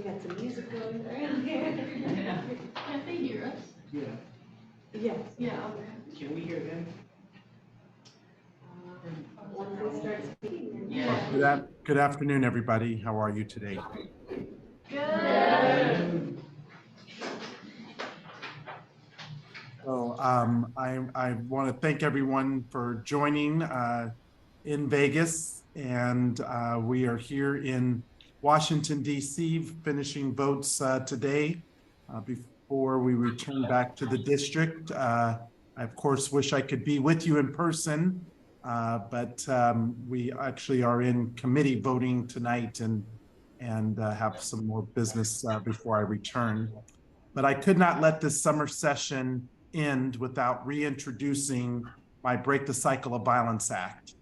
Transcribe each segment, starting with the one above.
got some music going around here. Yeah. Can't they hear us? Yeah. Yes. Yeah, okay. Can we hear them? Once they start speaking. Yeah. Good afternoon, everybody. How are you today? Good. So I want to thank everyone for joining in Vegas, and we are here in Washington, D.C., finishing votes today before we return back to the district. I, of course, wish I could be with you in person, but we actually are in committee voting tonight and have some more business before I return. But I could not let this summer session end without reintroducing my Break the Cycle of Violence Act.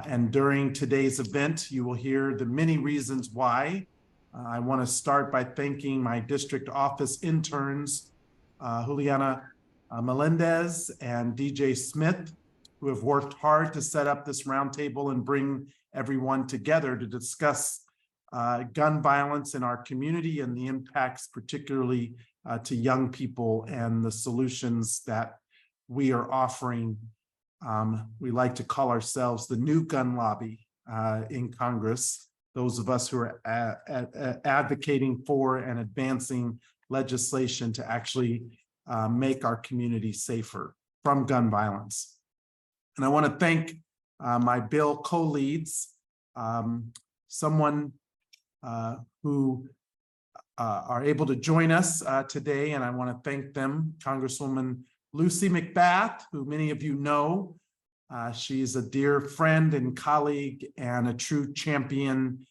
And during today's event, you will hear the many reasons why. I want to start by thanking my district office interns, Juliana Melendez and DJ Smith, who have worked hard to set up this roundtable and bring everyone together to discuss gun violence in our community and the impacts particularly to young people and the solutions that we are offering. We like to call ourselves the new gun lobby in Congress, those of us who are advocating for and advancing legislation to actually make our community safer from gun violence. And I want to thank my bill co-leads, someone who are able to join us today, and I want to thank them. Congresswoman Lucy McBath, who many of you know. She's a dear friend and colleague and a true champion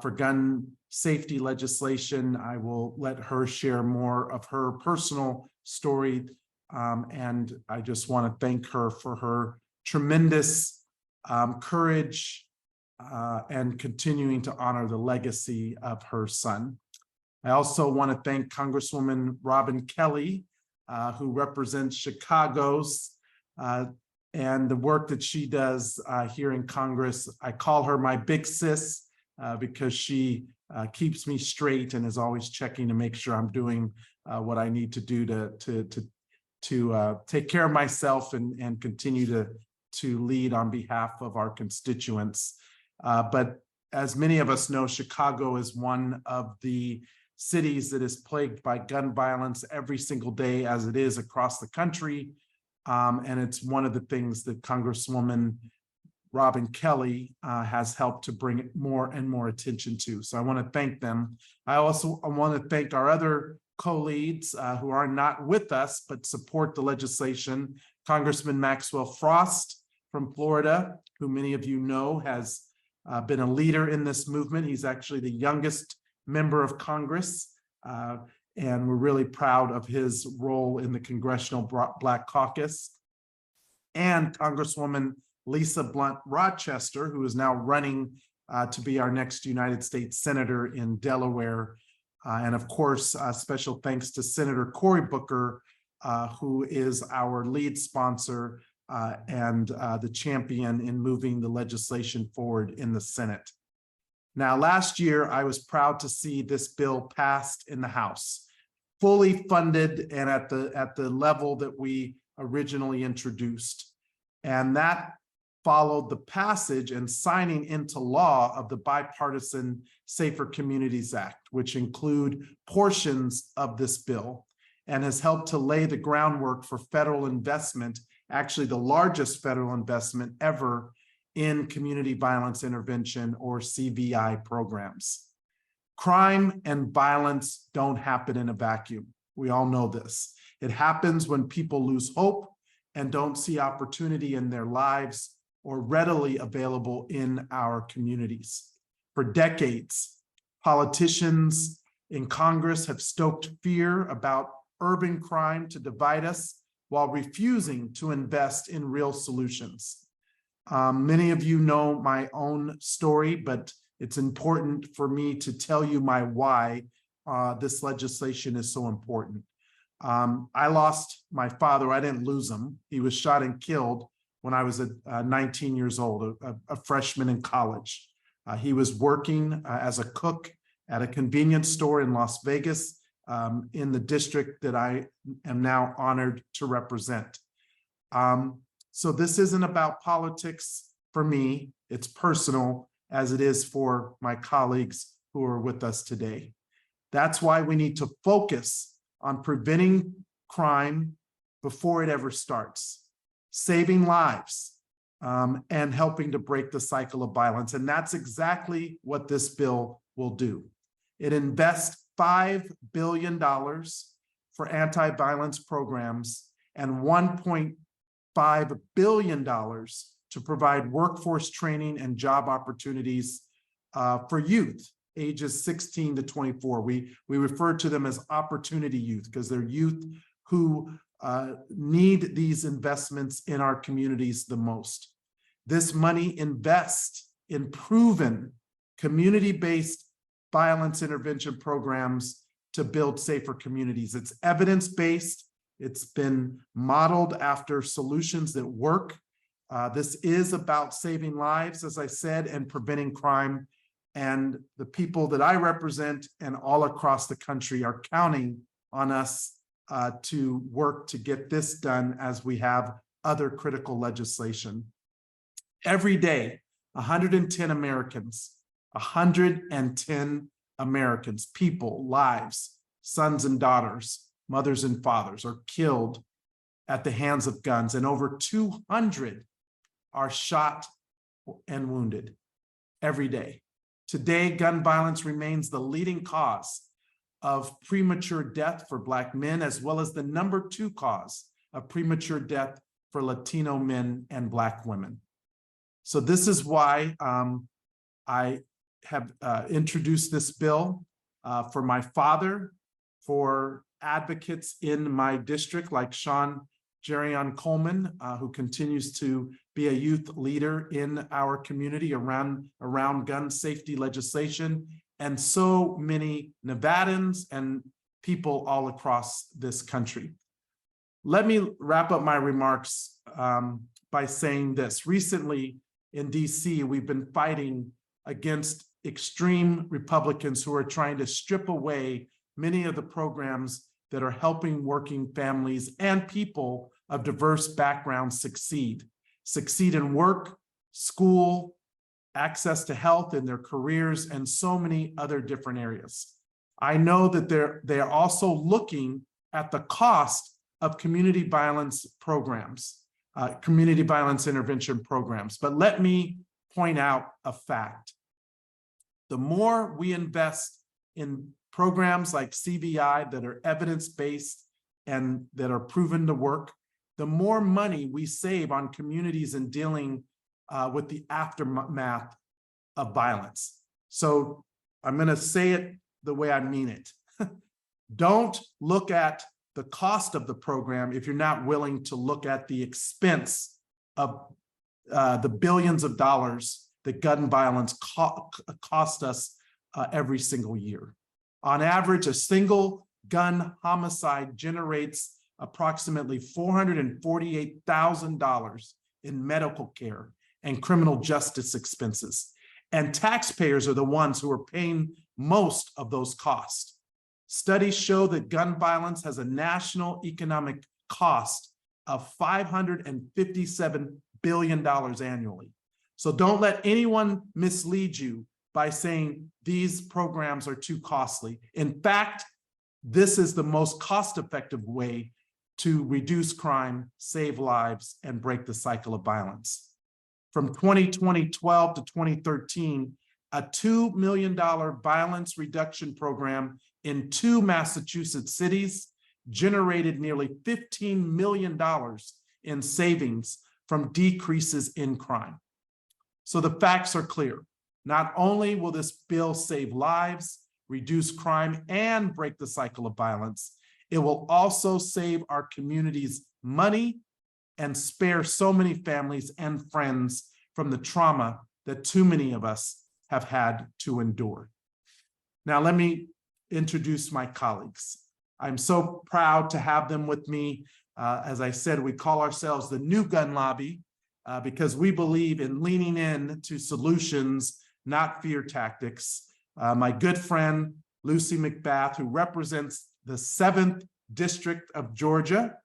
for gun safety legislation. I will let her share more of her personal story, and I just want to thank her for her tremendous courage and continuing to honor the legacy of her son. I also want to thank Congresswoman Robin Kelly, who represents Chicago's and the work that she does here in Congress. I call her my big sis because she keeps me straight and is always checking to make sure I'm doing what I need to do to take care of myself and continue to lead on behalf of our constituents. But as many of us know, Chicago is one of the cities that is plagued by gun violence every single day, as it is across the country. And it's one of the things that Congresswoman Robin Kelly has helped to bring more and more attention to. So I want to thank them. I also want to thank our other co-leads who are not with us, but support the legislation. Congressman Maxwell Frost from Florida, who many of you know has been a leader in this movement. He's actually the youngest member of Congress, and we're really proud of his role in the Congressional Black Caucus. And Congresswoman Lisa Blunt Rochester, who is now running to be our next United States Senator in Delaware. And of course, special thanks to Senator Cory Booker, who is our lead sponsor and the champion in moving the legislation forward in the Senate. Now, last year, I was proud to see this bill passed in the House, fully funded and at the level that we originally introduced. And that followed the passage and signing into law of the Bipartisan Safer Communities Act, which include portions of this bill and has helped to lay the groundwork for federal investment, actually the largest federal investment ever in community violence intervention or CVI programs. Crime and violence don't happen in a vacuum. We all know this. It happens when people lose hope and don't see opportunity in their lives or readily available in our communities. For decades, politicians in Congress have stoked fear about urban crime to divide us while refusing to invest in real solutions. Many of you know my own story, but it's important for me to tell you my why this legislation is so important. I lost my father. I didn't lose him. He was shot and killed when I was 19 years old, a freshman in college. He was working as a cook at a convenience store in Las Vegas, in the district that I am now honored to represent. So this isn't about politics for me. It's personal, as it is for my colleagues who are with us today. That's why we need to focus on preventing crime before it ever starts, saving lives, and helping to break the cycle of violence. And that's exactly what this bill will do. It invests $5 billion for anti-violence programs and $1.5 billion to provide workforce training and job opportunities for youth ages 16 to 24. We refer to them as opportunity youth because they're youth who need these investments in our communities the most. This money invests in proven community-based violence intervention programs to build safer communities. It's evidence-based. It's been modeled after solutions that work. This is about saving lives, as I said, and preventing crime. And the people that I represent and all across the country are counting on us to work to get this done as we have other critical legislation. Every day, 110 Americans, 110 Americans, people, lives, sons and daughters, mothers and fathers are killed at the hands of guns, and over 200 are shot and wounded every day. Today, gun violence remains the leading cause of premature death for Black men, as well as the #2 cause of premature death for Latino men and Black women. So this is why I have introduced this bill for my father, for advocates in my district like Sean Jerion Coleman, who continues to be a youth leader in our community around gun safety legislation, and so many Nevadans and people all across this country. Let me wrap up my remarks by saying this. Recently in DC, we've been fighting against extreme Republicans who are trying to strip away many of the programs that are helping working families and people of diverse backgrounds succeed in work, school, access to health in their careers, and so many other different areas. I know that they're also looking at the cost of community violence programs, community violence intervention programs. But let me point out a fact. The more we invest in programs like CVI that are evidence-based and that are proven to work, the more money we save on communities in dealing with the aftermath of violence. So I'm going to say it the way I mean it. Don't look at the cost of the program if you're not willing to look at the expense of the billions of dollars that gun violence cost us every single year. On average, a single gun homicide generates approximately $448,000 in medical care and criminal justice expenses. And taxpayers are the ones who are paying most of those costs. Studies show that gun violence has a national economic cost of $557 billion annually. So don't let anyone mislead you by saying these programs are too costly. In fact, this is the most cost-effective way to reduce crime, save lives, and break the cycle of violence. From 2012 to 2013, a $2 million violence reduction program in 2 Massachusetts cities generated nearly $15 million in savings from decreases in crime. So the facts are clear. Not only will this bill save lives, reduce crime, and break the cycle of violence, it will also save our communities money and spare so many families and friends from the trauma that too many of us have had to endure. Now, let me introduce my colleagues. I'm so proud to have them with me. As I said, we call ourselves the New Gun Lobby because we believe in leaning in to solutions, not fear tactics. my good friend, Lucy McBath, who represents the 7th District of Georgia.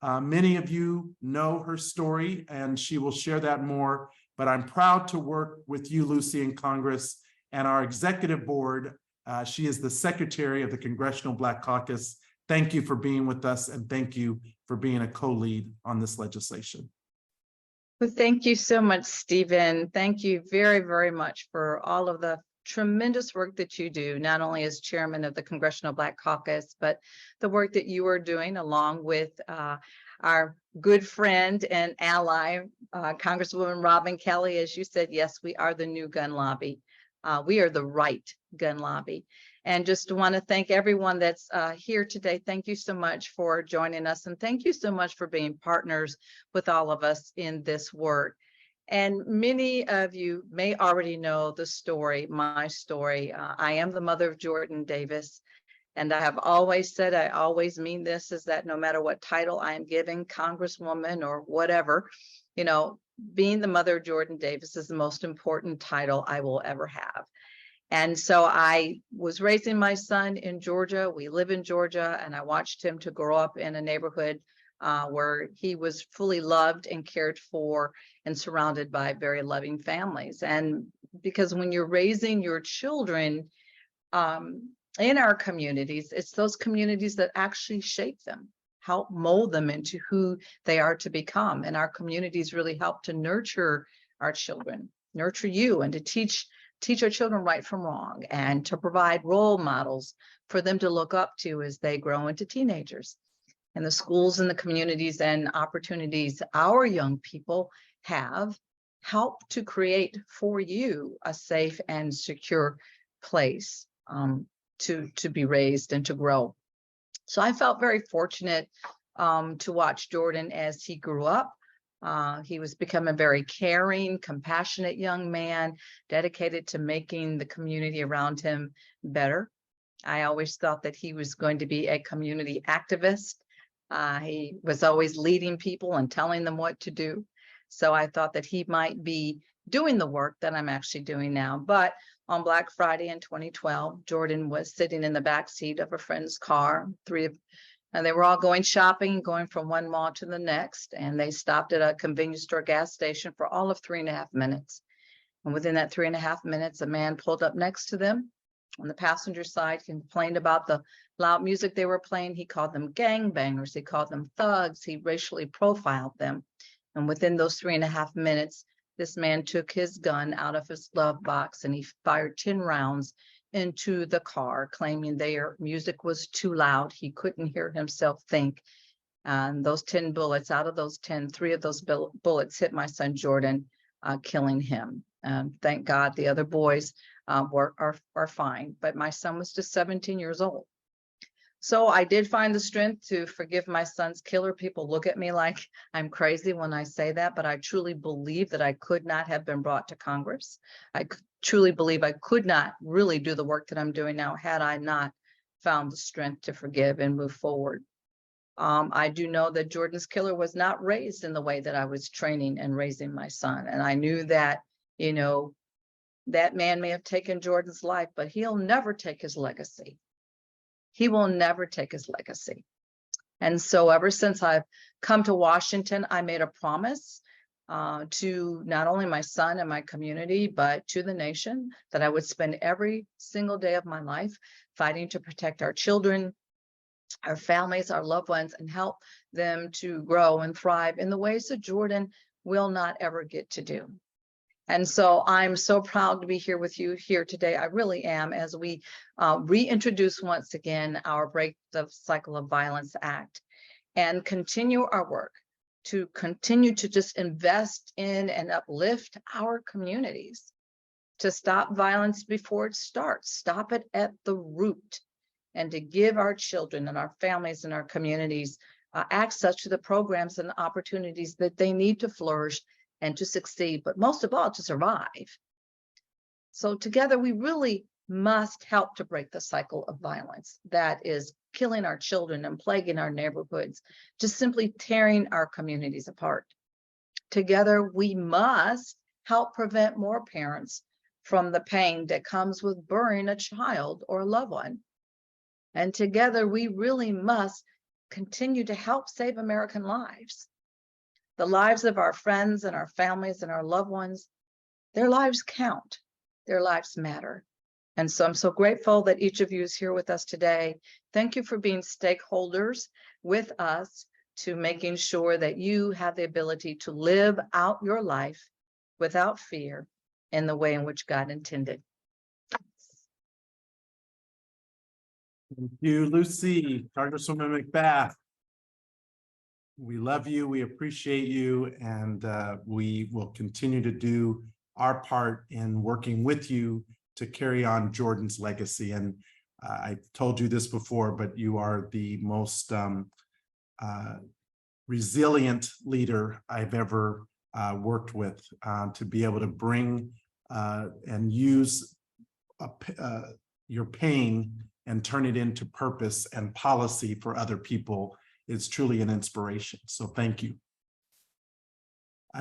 Many of you know her story, and she will share that more, but I'm proud to work with you, Lucy, in Congress and our executive board. She is the secretary of the Congressional Black Caucus. Thank you for being with us, and thank you for being a co-lead on this legislation. Well, thank you so much, Stephen. Thank you very, very much for all of the tremendous work that you do, not only as chairman of the Congressional Black Caucus, but the work that you are doing along with our good friend and ally, Congresswoman Robin Kelly. As you said, yes, we are the new gun lobby. We are the right gun lobby. And just want to thank everyone that's here today. Thank you so much for joining us. And thank you so much for being partners with all of us in this work. And many of you may already know the story, my story. I am the mother of Jordan Davis. And I have always said, I always mean this, is that no matter what title I am given, Congresswoman or whatever, you know, being the mother of Jordan Davis is the most important title I will ever have. And so I was raising my son in Georgia. We live in Georgia, and I watched him to grow up in a neighborhood where he was fully loved and cared for and surrounded by very loving families. And because when you're raising your children in our communities, it's those communities that actually shape them, help mold them into who they are to become. And our communities really help to nurture our children, nurture you, and to teach our children right from wrong, and to provide role models for them to look up to as they grow into teenagers. And the schools and the communities and opportunities our young people have helped to create for you a safe and secure place to be raised and to grow. So I felt very fortunate to watch Jordan as he grew up. He was becoming a very caring, compassionate young man, dedicated to making the community around him better. I always thought that he was going to be a community activist. He was always leading people and telling them what to do. So I thought that he might be doing the work that I'm actually doing now. But on Black Friday in 2012, Jordan was sitting in the back seat of a friend's car. And they were all going shopping, going from one mall to the next. And they stopped at a convenience store gas station for all of 3.5 minutes. And within that 3.5 minutes, a man pulled up next to them on the passenger side, complained about the loud music they were playing. He called them gangbangers. He called them thugs. He racially profiled them. And within those 3.5 minutes, this man took his gun out of his glove box and he fired 10 rounds into the car, claiming their music was too loud. He couldn't hear himself think. And those 10 bullets, out of those 10, 3 of those bullets hit my son Jordan, killing him. Thank God the other boys are fine, but my son was just 17 years old. So I did find the strength to forgive my son's killer. People look at me like I'm crazy when I say that, but I truly believe that I could not have been brought to Congress. I truly believe I could not really do the work that I'm doing now had I not found the strength to forgive and move forward. I do know that Jordan's killer was not raised in the way that I was training and raising my son. And I knew that, you know, that man may have taken Jordan's life, but he'll never take his legacy. He will never take his legacy. And so ever since I've come to Washington, I made a promise to not only my son and my community, but to the nation, that I would spend every single day of my life fighting to protect our children, our families, our loved ones, and help them to grow and thrive in the ways that Jordan will not ever get to do. And so I'm so proud to be here with you here today. I really am, as we reintroduce once again our Break the Cycle of Violence Act and continue our work to continue to just invest in and uplift our communities, to stop violence before it starts, stop it at the root, and to give our children and our families and our communities access to the programs and opportunities that they need to flourish and to succeed, but most of all, to survive. So together, we really must help to break the cycle of violence that is killing our children and plaguing our neighborhoods, just simply tearing our communities apart. Together, we must help prevent more parents from the pain that comes with burying a child or a loved one. And together, we really must continue to help save American lives. The lives of our friends and our families and our loved ones, their lives count. Their lives matter. And so I'm so grateful that each of you is here with us today. Thank you for being stakeholders with us to making sure that you have the ability to live out your life without fear in the way in which God intended. Thank you, Lucy, Congresswoman McBath. We love you, we appreciate you, and we will continue to do our part in working with you to carry on Jordan's legacy. And I told you this before, but you are the most resilient leader I've ever worked with, to be able to bring and use your pain and turn it into purpose and policy for other people. Is truly an inspiration. So thank you.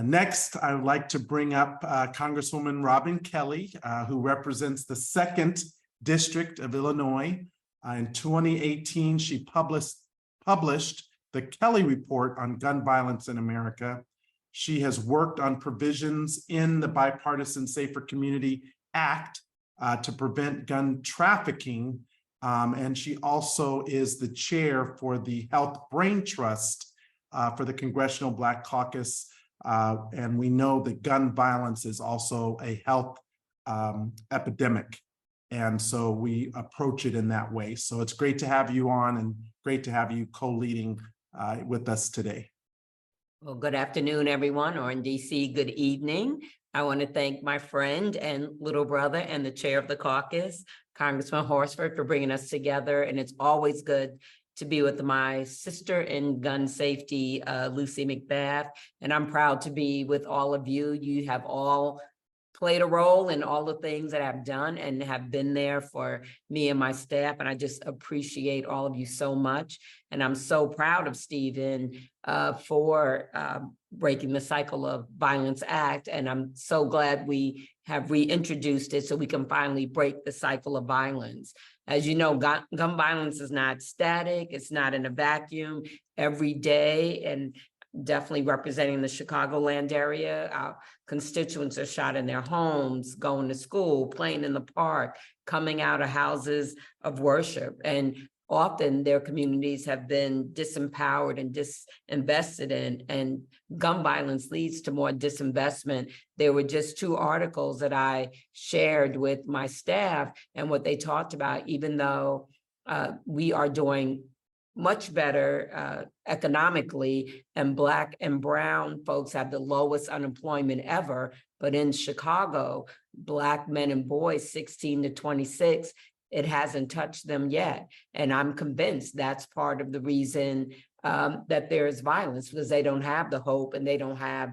Next, I would like to bring up Congresswoman Robin Kelly, who represents the 2nd District of Illinois. In 2018, she published the Kelly Report on Gun Violence in America. She has worked on provisions in the Bipartisan Safer Community Act to prevent gun trafficking. And she also is the chair for the Health Brain Trust for the Congressional Black Caucus. And we know that gun violence is also a health epidemic. And so we approach it in that way. So it's great to have you on and great to have you co-leading with us today. Well, good afternoon, everyone, or in DC, good evening. I want to thank my friend and little brother and the chair of the caucus, Congressman Horsford, for bringing us together. And it's always good to be with my sister in gun safety, Lucy McBath. And I'm proud to be with all of you. You have all played a role in all the things that I've done and have been there for me and my staff. And I just appreciate all of you so much. And I'm so proud of Steven for breaking the Cycle of Violence Act. And I'm so glad we have reintroduced it so we can finally break the cycle of violence. As you know, gun violence is not static. It's not in a vacuum. Every day, and definitely representing the Chicagoland area, our constituents are shot in their homes, going to school, playing in the park, coming out of houses of worship. And often their communities have been disempowered and disinvested in, and gun violence leads to more disinvestment. There were just 2 articles that I shared with my staff, and what they talked about, even though we are doing much better economically, and Black and brown folks have the lowest unemployment ever. But in Chicago, Black men and boys 16 to 26, it hasn't touched them yet. And I'm convinced that's part of the reason that there is violence, because they don't have the hope and they don't have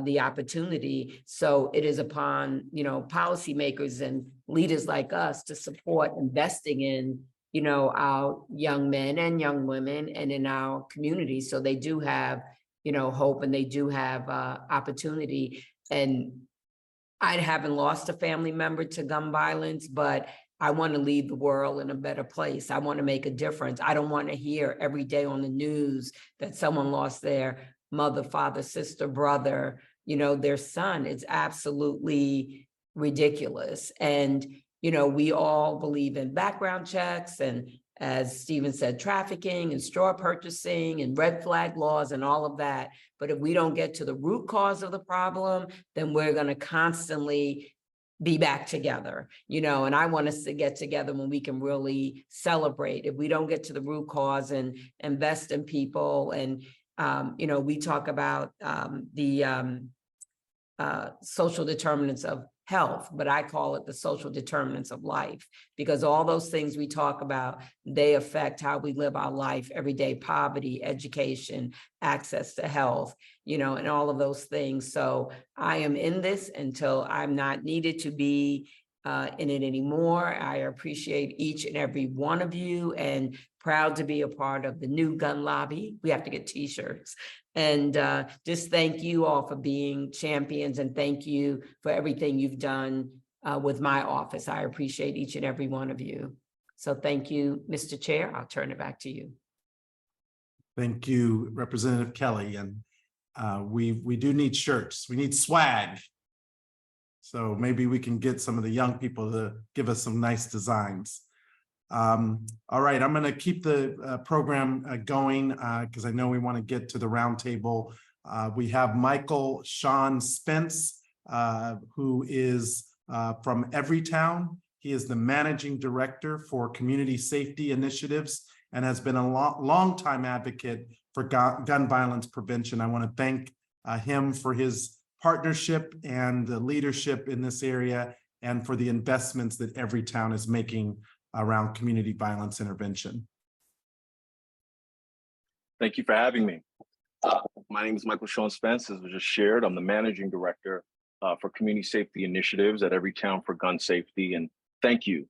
the opportunity. So it is upon, policymakers and leaders like us to support investing in our young men and young women and in our community. So they do have, hope, and they do have opportunity. And I haven't lost a family member to gun violence, but I want to leave the world in a better place. I want to make a difference. I don't want to hear every day on the news that someone lost their mother, father, sister, brother, their son. It's absolutely ridiculous. And we all believe in background checks and, as Steven said, trafficking and straw purchasing and red flag laws and all of that. But if we don't get to the root cause of the problem, then we're going to constantly be back together, and I want us to get together when we can really celebrate. If we don't get to the root cause and invest in people, and, we talk about the social determinants of health, but I call it the social determinants of life, because all those things we talk about, they affect how we live our life every day: poverty, education, access to health, and all of those things. So I am in this until I'm not needed to be in it anymore. I appreciate each and every one of you, and proud to be a part of the new gun lobby. We have to get t-shirts. And just thank you all for being champions, and thank you for everything you've done with my office. I appreciate each and every one of you. So thank you, Mr. Chair. I'll turn it back to you. Thank you, Representative Kelly. And we do need shirts. We need swag. So maybe we can get some of the young people to give us some nice designs. All right, I'm going to keep the program going because I know we want to get to the roundtable. We have Michael Sean Spence, who is from Everytown. He is the managing director for community safety initiatives and has been a long-time advocate for gun violence prevention. I want to thank him for his partnership and the leadership in this area and for the investments that Everytown is making around community violence intervention. Thank you for having me. My name is Michael Sean Spence. As was just shared, I'm the managing director for community safety initiatives at Everytown for gun safety. And thank you,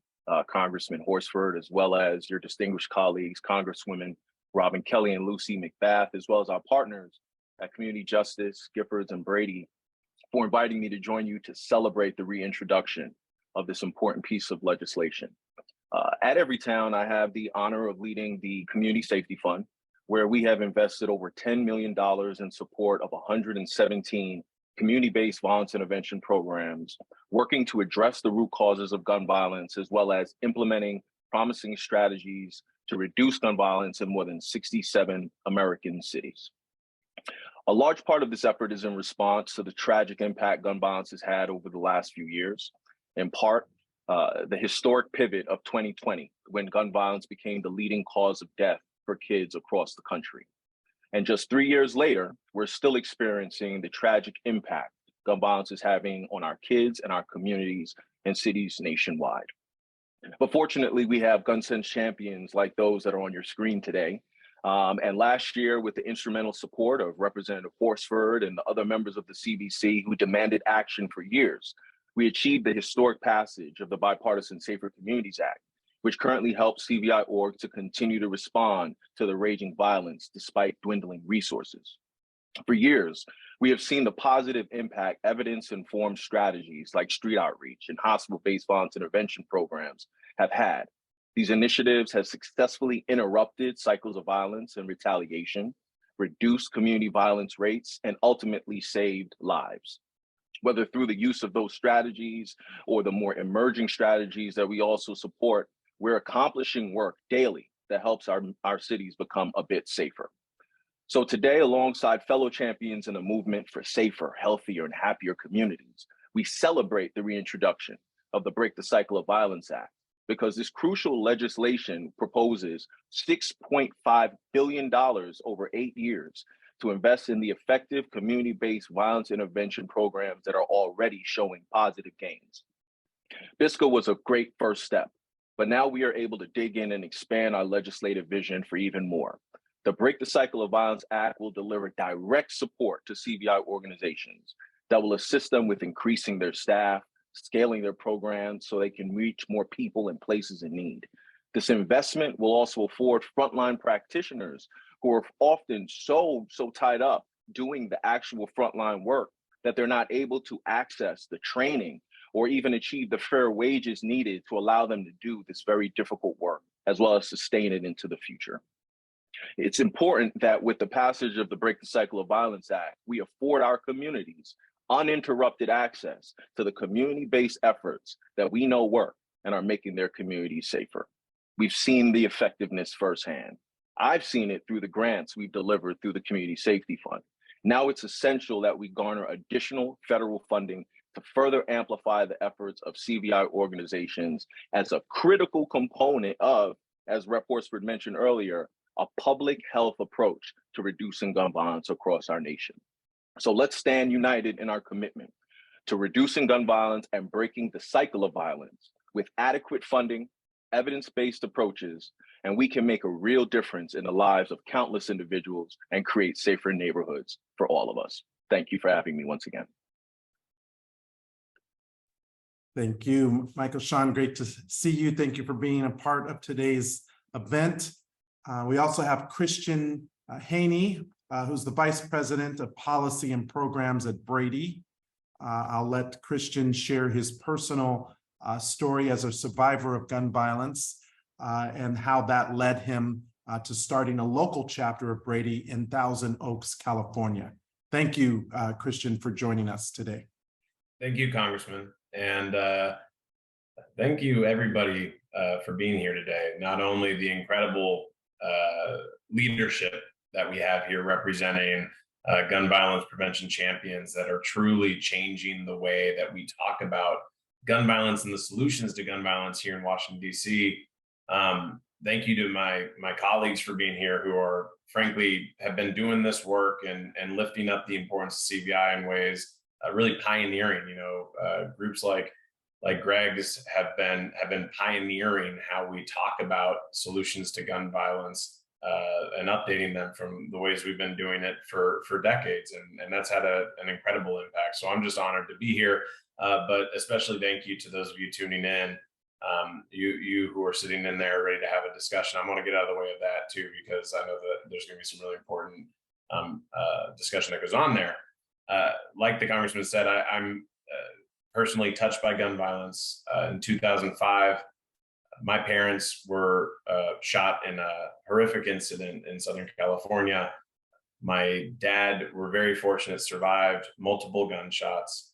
Congressman Horsford, as well as your distinguished colleagues, Congresswomen Robin Kelly and Lucy McBath, as well as our partners at Community Justice, Giffords and Brady, for inviting me to join you to celebrate the reintroduction of this important piece of legislation. At Everytown, I have the honor of leading the Community Safety Fund, where we have invested over $10 million in support of 117 community-based violence intervention programs, working to address the root causes of gun violence, as well as implementing promising strategies to reduce gun violence in more than 67 American cities. A large part of this effort is in response to the tragic impact gun violence has had over the last few years. In part, the historic pivot of 2020, when gun violence became the leading cause of death for kids across the country. And just 3 years later, we're still experiencing the tragic impact gun violence is having on our kids and our communities and cities nationwide. But fortunately, we have gun sense champions like those that are on your screen today. And last year, with the instrumental support of Representative Horsford and the other members of the CBC who demanded action for years, we achieved the historic passage of the Bipartisan Safer Communities Act, which currently helps CVI.org to continue to respond to the raging violence despite dwindling resources. For years, we have seen the positive impact evidence-informed strategies like street outreach and hospital-based violence intervention programs have had. These initiatives have successfully interrupted cycles of violence and retaliation, reduced community violence rates, and ultimately saved lives. Whether through the use of those strategies or the more emerging strategies that we also support, we're accomplishing work daily that helps our cities become a bit safer. So today, alongside fellow champions in the movement for safer, healthier, and happier communities, we celebrate the reintroduction of the Break the Cycle of Violence Act, because this crucial legislation proposes $6.5 billion over 8 years to invest in the effective community-based violence intervention programs that are already showing positive gains. BISCA was a great first step, but now we are able to dig in and expand our legislative vision for even more. The Break the Cycle of Violence Act will deliver direct support to CVI organizations that will assist them with increasing their staff, scaling their programs so they can reach more people and places in need. This investment will also afford frontline practitioners who are often so tied up doing the actual frontline work that they're not able to access the training or even achieve the fair wages needed to allow them to do this very difficult work, as well as sustain it into the future. It's important that with the passage of the Break the Cycle of Violence Act, we afford our communities uninterrupted access to the community-based efforts that we know work and are making their communities safer. We've seen the effectiveness firsthand. I've seen it through the grants we've delivered through the Community Safety Fund. Now it's essential that we garner additional federal funding to further amplify the efforts of CVI organizations as a critical component of, as Rep. Horsford mentioned earlier, a public health approach to reducing gun violence across our nation. So let's stand united in our commitment to reducing gun violence and breaking the cycle of violence with adequate funding, evidence-based approaches, and we can make a real difference in the lives of countless individuals and create safer neighborhoods for all of us. Thank you for having me once again. Thank you, Michael Sean. Great to see you. Thank you for being a part of today's event. We also have Christian Haney, who's the Vice President of Policy and Programs at Brady. I'll let Christian share his personal story as a survivor of gun violence and how that led him to starting a local chapter of Brady in Thousand Oaks, California. Thank you, Christian, for joining us today. Thank you, Congressman. And thank you, everybody, for being here today. Not only the incredible leadership that we have here representing gun violence prevention champions that are truly changing the way that we talk about gun violence and the solutions to gun violence here in Washington, D.C. Thank you to my colleagues for being here who are, frankly, have been doing this work and lifting up the importance of CVI in ways really pioneering. Groups like Greg's have been pioneering how we talk about solutions to gun violence and updating them from the ways we've been doing it for decades, and that's had an incredible impact. So I'm just honored to be here, but especially thank you to those of you tuning in. You who are sitting in there ready to have a discussion. I want to get out of the way of that too, because I know that there's going to be some really important discussion that goes on there. Like the Congressman said, I'm personally touched by gun violence. In 2005, my parents were shot in a horrific incident in Southern California. My dad, we're very fortunate, survived multiple gunshots,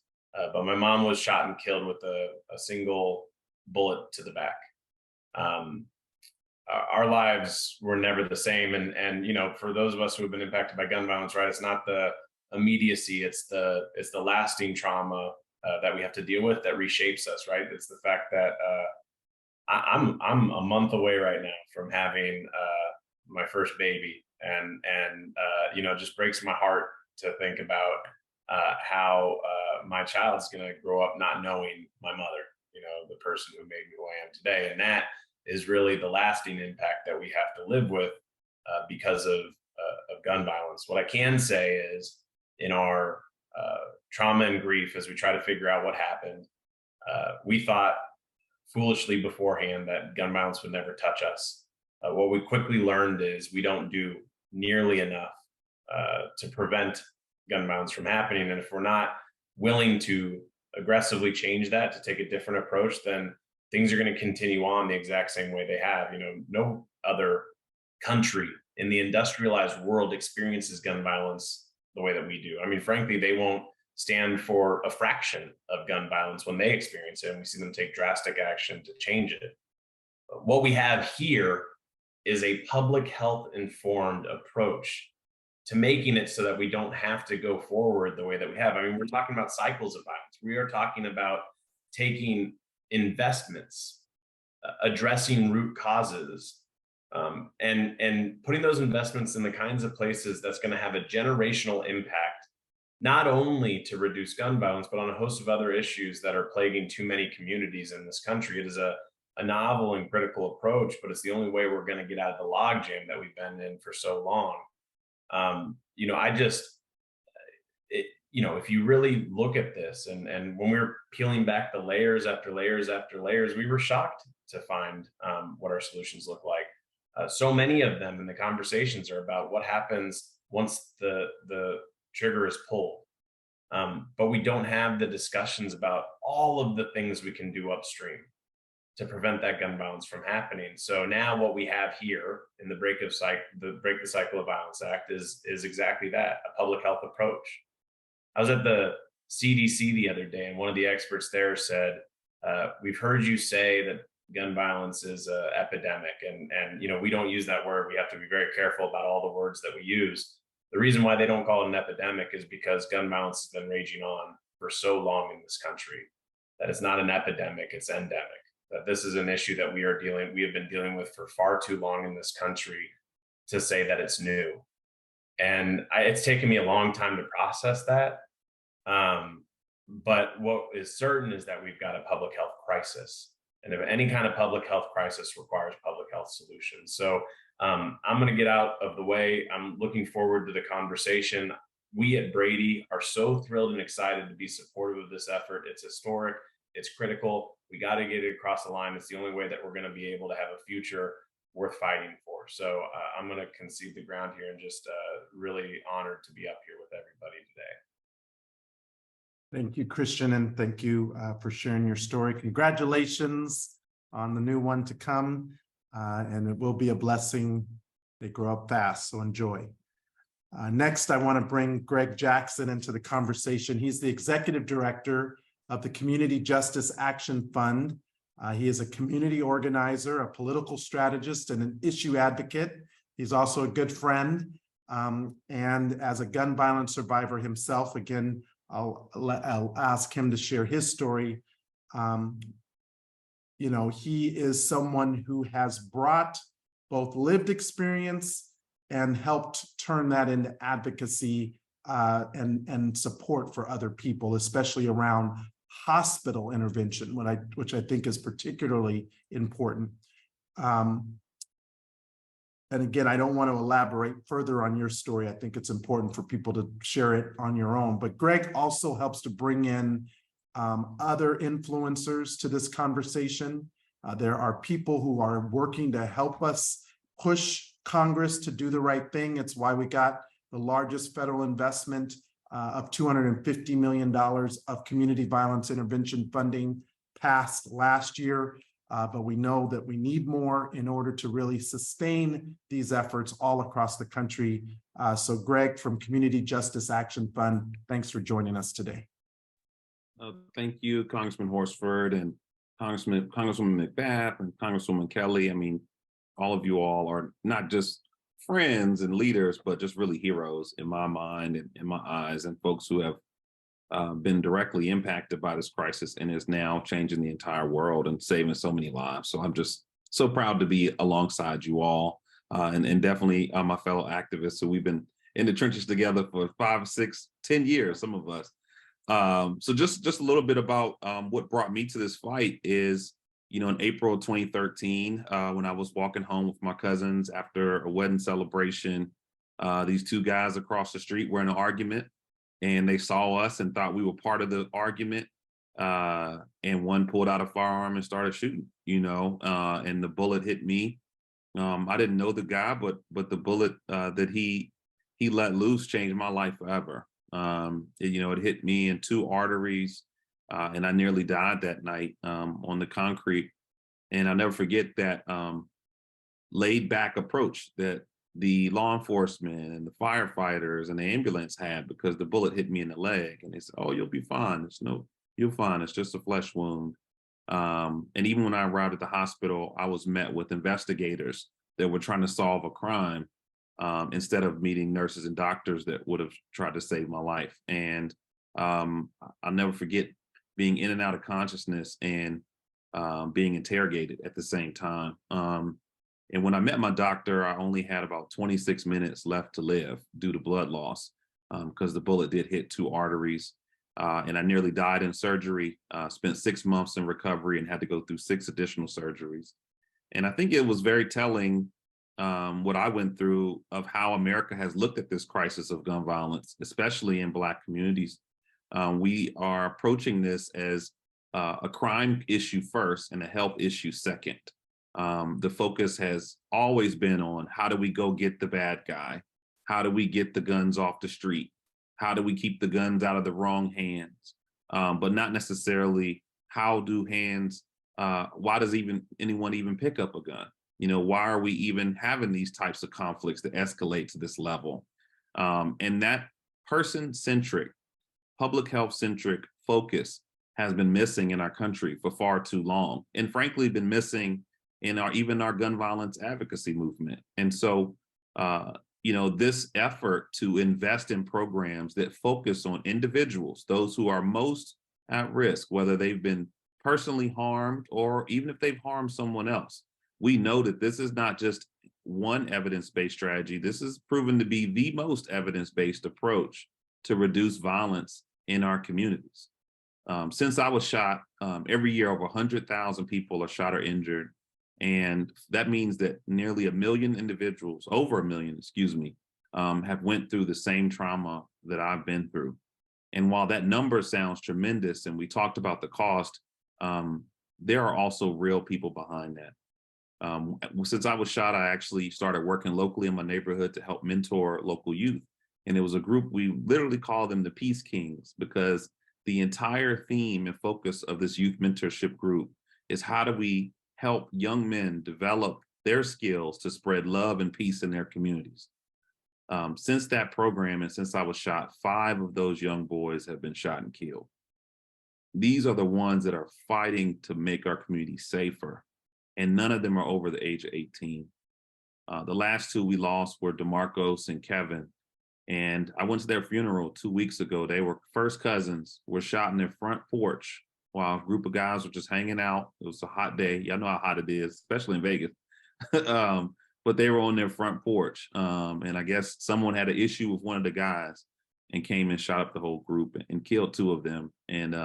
but my mom was shot and killed with a single bullet to the back. Our lives were never the same, and for those of us who have been impacted by gun violence, right, it's not the immediacy, it's the lasting trauma that we have to deal with that reshapes us, right? It's the fact that I'm a month away right now from having my first baby, and it just breaks my heart to think about how my child's going to grow up not knowing my mother, the person who made me who I am today, and that is really the lasting impact that we have to live with because of gun violence. What I can say is, in our trauma and grief, as we try to figure out what happened, we thought foolishly beforehand that gun violence would never touch us. What we quickly learned is we don't do nearly enough to prevent gun violence from happening. And if we're not willing to aggressively change that, to take a different approach, then things are going to continue on the exact same way they have. No other country in the industrialized world experiences gun violence the way that we do. I mean, frankly, they won't stand for a fraction of gun violence when they experience it, and we see them take drastic action to change it. What we have here is a public health informed approach to making it so that we don't have to go forward the way that we have. I mean, we're talking about cycles of violence. We are talking about taking investments, addressing root causes, and putting those investments in the kinds of places that's going to have a generational impact, not only to reduce gun violence, but on a host of other issues that are plaguing too many communities in this country. It is a novel and critical approach, but it's the only way we're going to get out of the logjam that we've been in for so long. If you really look at this, and when we were peeling back the layers after layers after layers, we were shocked to find what our solutions look like. So many of them in the conversations are about what happens once the trigger is pulled. But we don't have the discussions about all of the things we can do upstream to prevent that gun violence from happening. So now what we have here in the Break the Cycle of Violence Act is exactly that, a public health approach. I was at the CDC the other day, and one of the experts there said, we've heard you say that gun violence is an epidemic, and we don't use that word. We have to be very careful about all the words that we use. The reason why they don't call it an epidemic is because gun violence has been raging on for so long in this country that it's not an epidemic, it's endemic. That this is an issue that we have been dealing with for far too long in this country to say that it's new. And it's taken me a long time to process that. But what is certain is that we've got a public health crisis. And if any kind of public health crisis requires public health solutions. So I'm going to get out of the way. I'm looking forward to the conversation. We at Brady are so thrilled and excited to be supportive of this effort. It's historic. It's critical. We got to get it across the line. It's the only way that we're going to be able to have a future worth fighting for. So I'm going to concede the ground here and just really honored to be up here with everybody today. Thank you, Christian, and thank you for sharing your story. Congratulations on the new one to come, and it will be a blessing. They grow up fast, so enjoy. Next, I want to bring Greg Jackson into the conversation. He's the executive director of the Community Justice Action Fund. He is a community organizer, a political strategist, and an issue advocate. He's also a good friend. And as a gun violence survivor himself, again, I'll ask him to share his story. You know, he is someone who has brought both lived experience and helped turn that into advocacy and support for other people, especially around hospital intervention, which I think is particularly important. And again, I don't want to elaborate further on your story. I think it's important for people to share it on your own. But Greg also helps to bring in other influencers to this conversation. There are people who are working to help us push Congress to do the right thing. It's why we got the largest federal investment of $250 million of community violence intervention funding passed last year. But we know that we need more in order to really sustain these efforts all across the country. So Greg from Community Justice Action Fund, thanks for joining us today. Thank you, Congressman Horsford and Congresswoman McBath and Congresswoman Kelly. I mean, all of you all are not just friends and leaders, but just really heroes in my mind and in my eyes, and folks who have been directly impacted by this crisis and is now changing the entire world and saving so many lives. So I'm just so proud to be alongside you all and definitely my fellow activists. So we've been in the trenches together for 5, 6, 10 years, some of us. So just a little bit about what brought me to this fight is, you know, in April 2013, when I was walking home with my cousins after a wedding celebration, these two guys across the street were in an argument. And they saw us and thought we were part of the argument. And one pulled out a firearm and started shooting, you know, and the bullet hit me. I didn't know the guy, but the bullet that he let loose changed my life forever. It hit me in 2 arteries, and I nearly died that night on the concrete. And I'll never forget that laid back approach that the law enforcement and the firefighters and the ambulance had, because the bullet hit me in the leg, and they said, "Oh, you'll be fine. You'll fine. It's just a flesh wound." And even when I arrived at the hospital, I was met with investigators that were trying to solve a crime instead of meeting nurses and doctors that would have tried to save my life. And I'll never forget being in and out of consciousness and being interrogated at the same time. And when I met my doctor, I only had about 26 minutes left to live due to blood loss because the bullet did hit 2 arteries. And I nearly died in surgery, spent 6 months in recovery and had to go through 6 additional surgeries. And I think it was very telling what I went through of how America has looked at this crisis of gun violence, especially in Black communities. We are approaching this as a crime issue first and a health issue second. The focus has always been on how do we go get the bad guy? How do we get the guns off the street? How do we keep the guns out of the wrong hands? But not necessarily how do why does anyone even pick up a gun? You know, why are we even having these types of conflicts that escalate to this level? And that person-centric, public health-centric focus has been missing in our country for far too long, and frankly been missing in even our gun violence advocacy movement. And so, this effort to invest in programs that focus on individuals, those who are most at risk, whether they've been personally harmed or even if they've harmed someone else, we know that this is not just one evidence-based strategy. This is proven to be the most evidence-based approach to reduce violence in our communities. Since I was shot, every year over 100,000 people are shot or injured. And that means that nearly over 1 million individuals, have went through the same trauma that I've been through. And while that number sounds tremendous, and we talked about the cost, there are also real people behind that. Since I was shot, I actually started working locally in my neighborhood to help mentor local youth. And it was a group, we literally call them the Peace Kings, because the entire theme and focus of this youth mentorship group is how do we help young men develop their skills to spread love and peace in their communities. Since that program and since I was shot, 5 of those young boys have been shot and killed. These are the ones that are fighting to make our community safer, and none of them are over the age of 18. The last 2 we lost were DeMarcos and Kevin, and I went to their funeral 2 weeks ago. They were first cousins, were shot in their front porch while a group of guys were just hanging out. It was a hot day. Y'all know how hot it is, especially in Vegas. But they were on their front porch. And I guess someone had an issue with one of the guys and came and shot up the whole group and killed 2 of them. And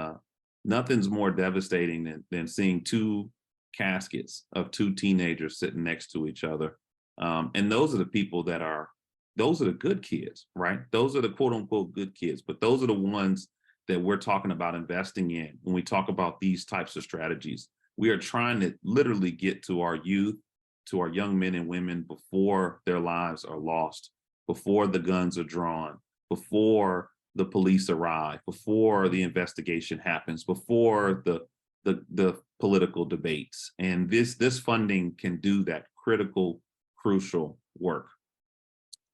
nothing's more devastating than seeing 2 caskets of 2 teenagers sitting next to each other. And those are the people those are the good kids, right? Those are the quote unquote good kids, but those are the ones that we're talking about investing in when we talk about these types of strategies. We are trying to literally get to our youth, to our young men and women before their lives are lost, before the guns are drawn, before the police arrive, before the investigation happens, before the political debates. And this funding can do that critical, crucial work.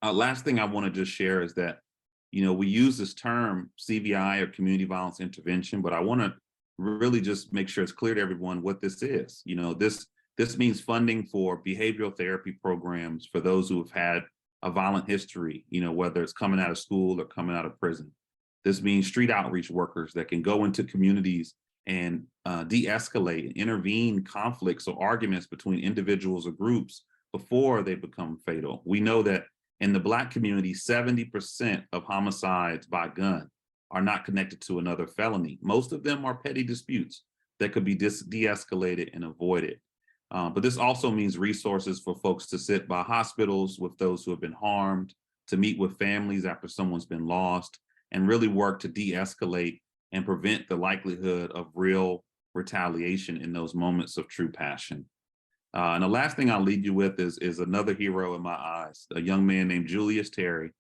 Last thing I want to just share is that, we use this term CVI or community violence intervention, but I want to really just make sure it's clear to everyone what this is. This means funding for behavioral therapy programs for those who have had a violent history, whether it's coming out of school or coming out of prison. This means street outreach workers that can go into communities and de-escalate and intervene conflicts or arguments between individuals or groups before they become fatal. We know that in the Black community, 70% of homicides by gun are not connected to another felony. Most of them are petty disputes that could be de-escalated and avoided. But this also means resources for folks to sit by hospitals with those who have been harmed, to meet with families after someone's been lost, and really work to de-escalate and prevent the likelihood of real retaliation in those moments of true passion. And the last thing I'll leave you with is another hero in my eyes, a young man named Julius Terry.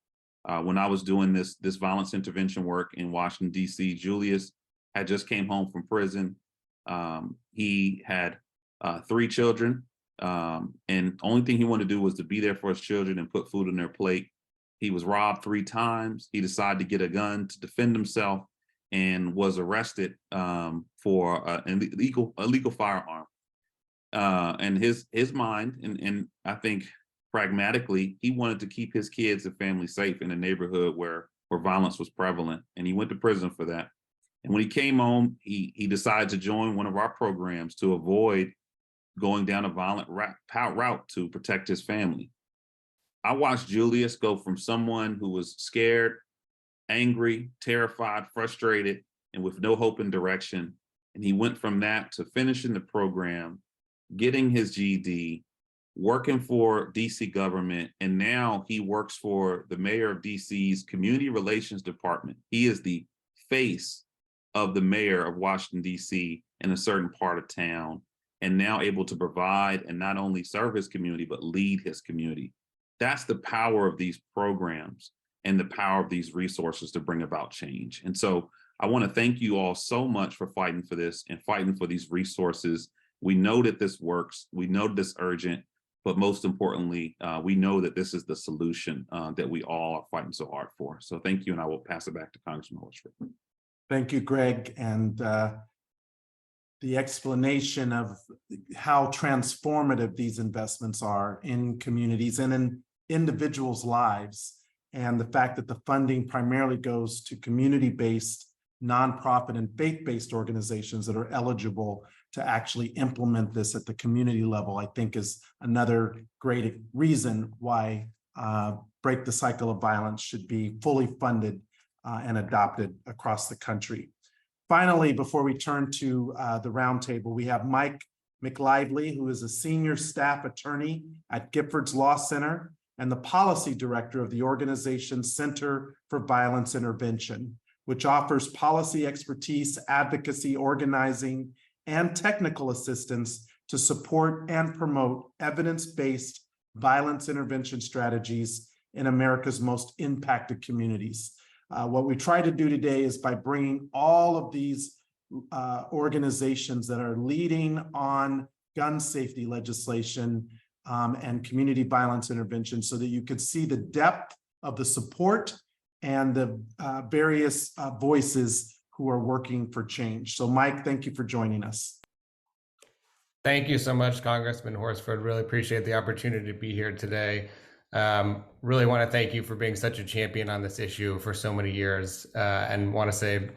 When I was doing this violence intervention work in Washington, D.C., Julius had just came home from prison. He had 3 children, and the only thing he wanted to do was to be there for his children and put food on their plate. He was robbed 3 times. He decided to get a gun to defend himself and was arrested for an illegal firearm. And his mind, and I think pragmatically, he wanted to keep his kids and family safe in a neighborhood where violence was prevalent, and he went to prison for that. And when he came home, he decided to join one of our programs to avoid going down a violent route to protect his family. I watched Julius go from someone who was scared, angry, terrified, frustrated, and with no hope and direction. And he went from that to finishing the program, getting his GED, working for DC government, and now he works for the mayor of DC's community relations department. He is the face of the mayor of Washington, DC in a certain part of town, and now able to provide and not only serve his community, but lead his community. That's the power of these programs and the power of these resources to bring about change. And so I want to thank you all so much for fighting for this and fighting for these resources. We know that this works. We know this is urgent, but most importantly, we know that this is the solution that we all are fighting so hard for. So thank you, and I will pass it back to Congressman Horsford. Thank you, Greg. And the explanation of how transformative these investments are in communities and in individuals' lives, and the fact that the funding primarily goes to community-based, nonprofit and faith-based organizations that are eligible to actually implement this at the community level, I think is another great reason why Break the Cycle of Violence should be fully funded and adopted across the country. Finally, before we turn to the roundtable, we have Mike McLively, who is a senior staff attorney at Giffords Law Center and the policy director of the organization's Center for Violence Intervention, which offers policy expertise, advocacy, organizing, and technical assistance to support and promote evidence-based violence intervention strategies in America's most impacted communities. What we try to do today is by bringing all of these organizations that are leading on gun safety legislation and community violence intervention so that you could see the depth of the support and the various voices who are working for change. So Mike, thank you for joining us. Thank you so much, Congressman Horsford. Really appreciate the opportunity to be here today. Really want to thank you for being such a champion on this issue for so many years, and want to say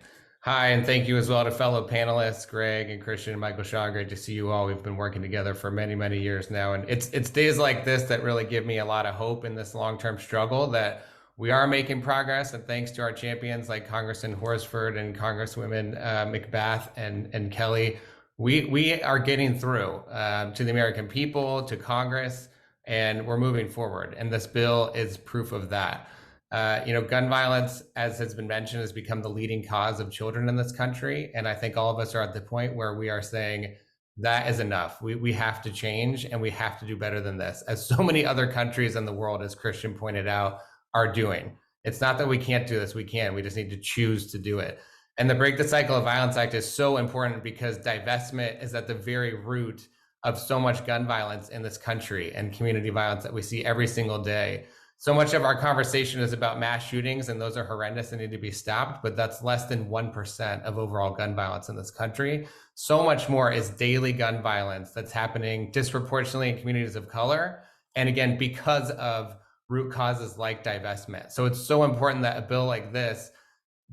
hi and thank you as well to fellow panelists, Greg and Christian and Michael Shaw. Great to see you all. We've been working together for many, many years now. And it's days like this that really give me a lot of hope in this long-term struggle that we are making progress. And thanks to our champions like Congressman Horsford and Congresswomen McBath and Kelly, we are getting through to the American people, to Congress, and we're moving forward. And this bill is proof of that. Gun violence, as has been mentioned, has become the leading cause of children in this country. And I think all of us are at the point where we are saying that is enough. We have to change and we have to do better than this, as so many other countries in the world, as Christian pointed out, are doing. It's not that we can't do this, we can. We just need to choose to do it. And the Break the Cycle of Violence Act is so important because divestment is at the very root of so much gun violence in this country and community violence that we see every single day. So much of our conversation is about mass shootings, and those are horrendous and need to be stopped, but that's less than 1% of overall gun violence in this country. So much more is daily gun violence that's happening disproportionately in communities of color. And again, because of root causes like divestment. So it's so important that a bill like this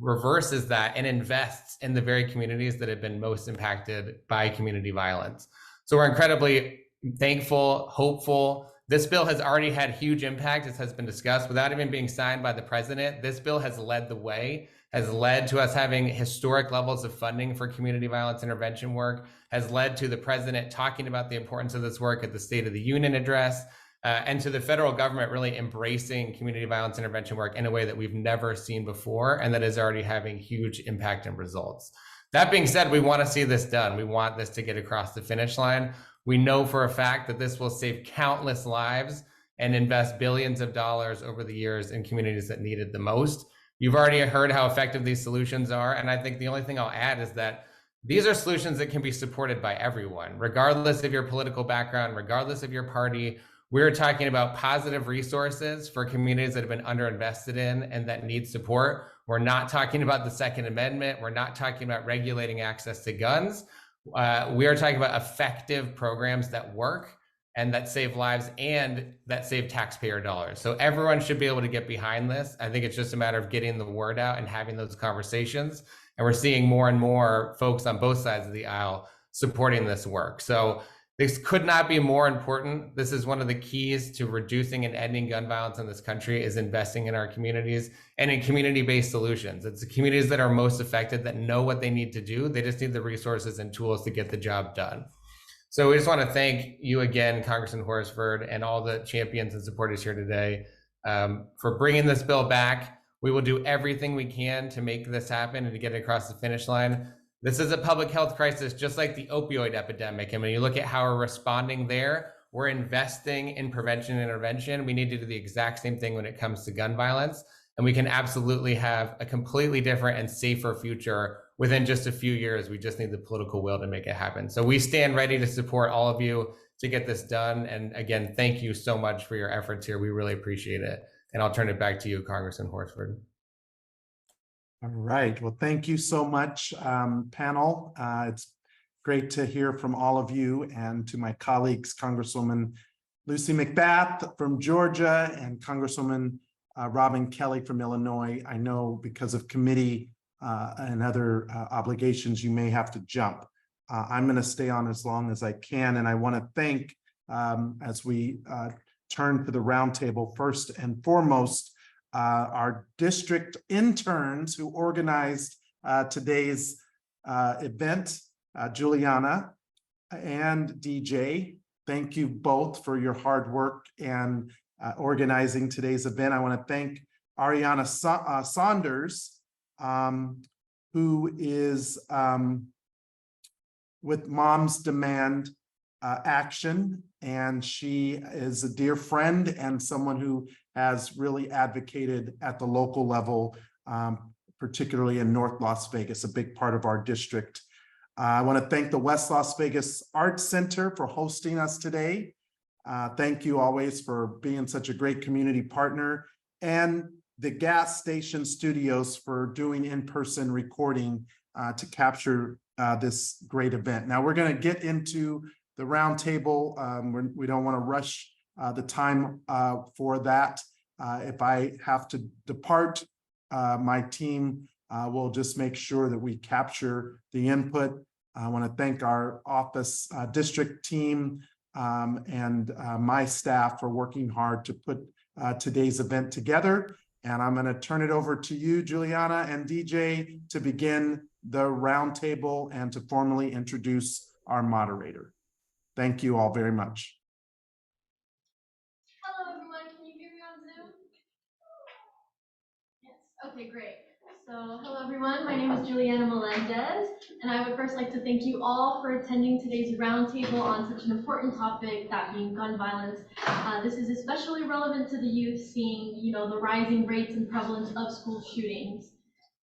reverses that and invests in the very communities that have been most impacted by community violence. So we're incredibly thankful, hopeful. This bill has already had huge impact, as has been discussed, without even being signed by the president. This bill has led the way, has led to us having historic levels of funding for community violence intervention work, has led to the president talking about the importance of this work at the State of the Union address, and to the federal government really embracing community violence intervention work in a way that we've never seen before, and that is already having huge impact and results. That being said, we want to see this done. We want this to get across the finish line. We know for a fact that this will save countless lives and invest billions of dollars over the years in communities that need it the most. You've already heard how effective these solutions are, and I think the only thing I'll add is that these are solutions that can be supported by everyone, regardless of your political background, regardless of your party. We're talking about positive resources for communities that have been underinvested in and that need support. We're not talking about the Second Amendment. We're not talking about regulating access to guns. We are talking about effective programs that work and that save lives and that save taxpayer dollars. So everyone should be able to get behind this. I think it's just a matter of getting the word out and having those conversations. And we're seeing more and more folks on both sides of the aisle supporting this work. So this could not be more important. This is one of the keys to reducing and ending gun violence in this country, is investing in our communities and in community-based solutions. It's the communities that are most affected that know what they need to do. They just need the resources and tools to get the job done. So we just want to thank you again, Congressman Horsford, and all the champions and supporters here today for bringing this bill back. We will do everything we can to make this happen and to get it across the finish line. This is a public health crisis, just like the opioid epidemic. And when you look at how we're responding there, we're investing in prevention and intervention. We need to do the exact same thing when it comes to gun violence. And we can absolutely have a completely different and safer future within just a few years. We just need the political will to make it happen. So we stand ready to support all of you to get this done. And again, thank you so much for your efforts here. We really appreciate it. And I'll turn it back to you, Congressman Horsford. All right. Well, thank you so much, panel. It's great to hear from all of you, and to my colleagues, Congresswoman Lucy McBath from Georgia and Congresswoman Robin Kelly from Illinois. I know because of committee and other obligations, you may have to jump. I'm going to stay on as long as I can, and I want to thank, as we turn to the roundtable, first and foremost, our district interns who organized today's event, Juliana and DJ. Thank you both for your hard work and organizing today's event. I want to thank Ariana Saunders, who is with Moms Demand Action, and she is a dear friend and someone who has really advocated at the local level particularly in North Las Vegas, a big part of our district. I want to thank the West Las Vegas Arts Center for hosting us today. Thank you always for being such a great community partner, and the gas station studios for doing in-person recording to capture this great event. Now we're going to get into the roundtable. We don't want to rush the time for that. If I have to depart, my team will just make sure that we capture the input. I want to thank our office district team and my staff for working hard to put today's event together. And I'm going to turn it over to you, Juliana and DJ, to begin the roundtable and to formally introduce our moderator. Thank you all very much. Hello, everyone. Can you hear me on Zoom? Yes. Okay, great. So, hello, everyone. My name is Juliana Melendez, and I would first like to thank you all for attending today's roundtable on such an important topic, that being gun violence. This is especially relevant to the youth, seeing, the rising rates and prevalence of school shootings.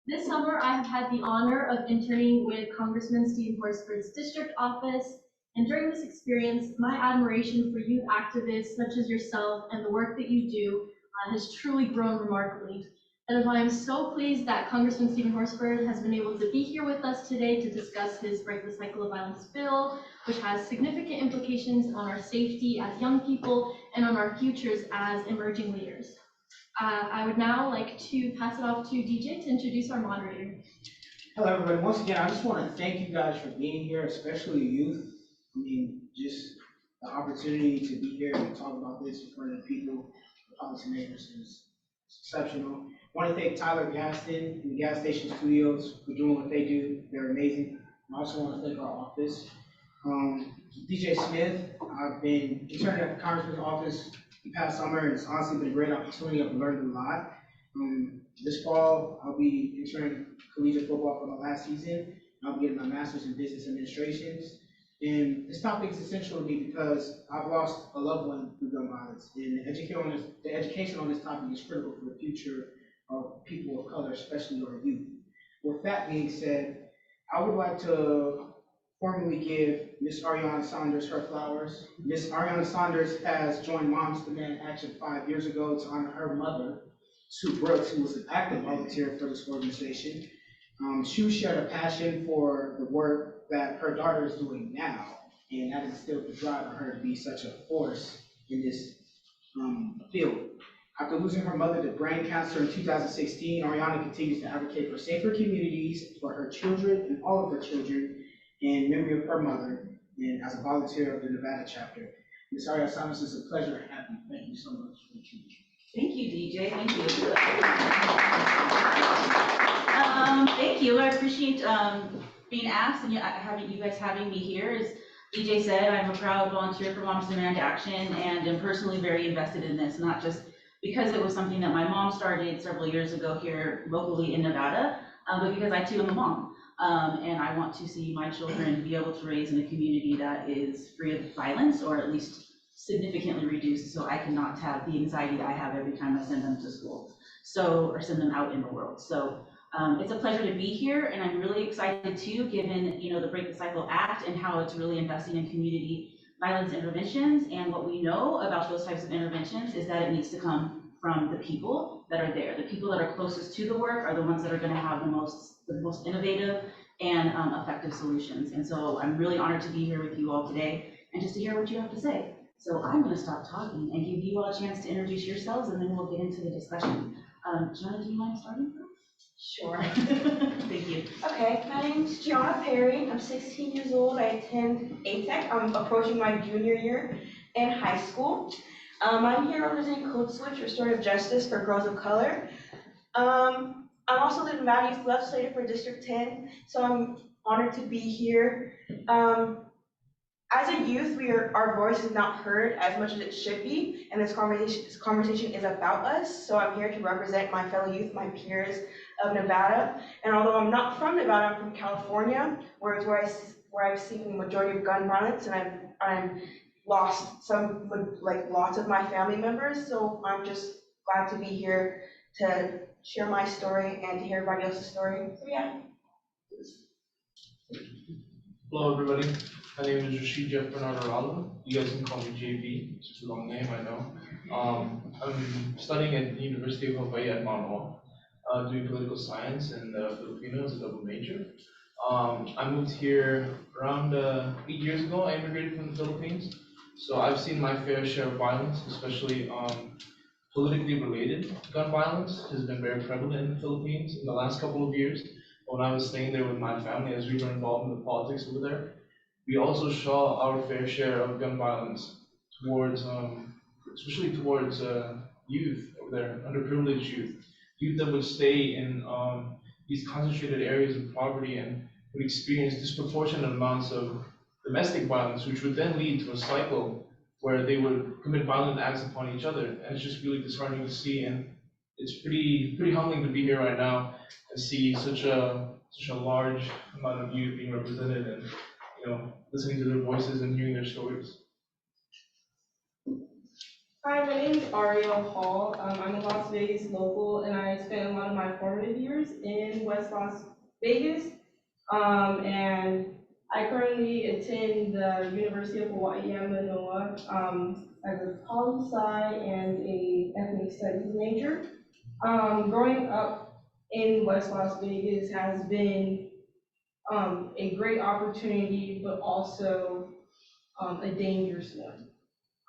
This summer, I have had the honor of interning with Congressman Steven Horsford's district office, and during this experience, my admiration for youth activists such as yourself and the work that you do has truly grown remarkably. That is why I'm so pleased that Congressman Steven Horsford has been able to be here with us today to discuss his Break the Cycle of Violence bill, which has significant implications on our safety as young people and on our futures as emerging leaders. I would now like to pass it off to DJ to introduce our moderator. Hello, everybody. Once again, I just want to thank you guys for being here, especially youth. I mean, just the opportunity to be here and talk about this in front of people, the policymakers, is exceptional. I want to thank Tyler Gaston and the gas station studios for doing what they do. They're amazing. I also want to thank our office. DJ Smith, I've been interning at the Congressman's office the past summer, and it's honestly been a great opportunity. I've learned a lot. This fall, I'll be interning collegiate football for my last season. I'll be getting my master's in business administrations. And this topic is essential to me because I've lost a loved one through gun violence. And the education on this topic is critical for the future of people of color, especially our youth. With that being said, I would like to formally give Ms. Ariana Saunders her flowers. Ms. Ariana Saunders has joined Moms Demand Action 5 years ago to honor her mother, Sue Brooks, who was an active volunteer for this organization. Sue shared a passion for the work that her daughter is doing now, and that is still the drive for her to be such a force in this field. After losing her mother to brain cancer in 2016, Ariana continues to advocate for safer communities for her children and all of her children in memory of her mother, and as a volunteer of the Nevada chapter. Ms. Ariana Saunders, it's a pleasure to have you. Thank you so much for the team. Thank you, DJ. Thank you. Thank you. I appreciate being asked and you guys having me here. As DJ said, I'm a proud volunteer for Moms Demand Action and am personally very invested in this, not just because it was something that my mom started several years ago here locally in Nevada, but because I too am a mom. And I want to see my children be able to raise in a community that is free of violence, or at least significantly reduced, so I cannot have the anxiety that I have every time I send them to school, or send them out in the world. So it's a pleasure to be here, and I'm really excited too, given the Break the Cycle Act and how it's really investing in community violence interventions. And what we know about those types of interventions is that it needs to come from the people that are there. The people that are closest to the work are the ones that are going to have the most innovative and effective solutions. And so I'm really honored to be here with you all today and just to hear what you have to say. So I'm going to stop talking and give you all a chance to introduce yourselves, and then we'll get into the discussion. Gianna, do you mind starting first? Sure. Thank you. Okay, my name's Gianna Perry. I'm 16 years old. I attend ATEC. I'm approaching my junior year in high school. I'm here representing Code Switch, Restorative Justice for Girls of Color. I'm also the Nevada Youth Legislator for District 10, so I'm honored to be here. As a youth, our voice is not heard as much as it should be, and this conversation is about us. So I'm here to represent my fellow youth, my peers of Nevada. And although I'm not from Nevada, I'm from California, where I've seen the majority of gun violence, and I'm lost lots of my family members. So I'm just glad to be here to share my story and to hear everybody else's story. So yeah. Hello, everybody. My name is Rashid Jeff Bernard Arala. You guys can call me JB. It's just a long name, I know. I'm studying at the University of Hawaii at Manoa, doing political science and Filipino as a double major. I moved here around 8 years ago. I immigrated from the Philippines. So I've seen my fair share of violence, especially politically related gun violence has been very prevalent in the Philippines in the last couple of years. When I was staying there with my family, as we were involved in the politics over there, we also saw our fair share of gun violence towards, especially towards youth over there, underprivileged youth that would stay in these concentrated areas of poverty and would experience disproportionate amounts of domestic violence, which would then lead to a cycle where they would commit violent acts upon each other. And it's just really disheartening to see, and it's pretty humbling to be here right now and see such a large amount of youth being represented and listening to their voices and hearing their stories. Hi, my name is Ariel Hall. I'm a Las Vegas local, and I spent a lot of my formative years in West Las Vegas. And I currently attend the University of Hawaii at Manoa as a poli-sci and a ethnic studies major. Growing up in West Las Vegas has been a great opportunity, but also a dangerous one.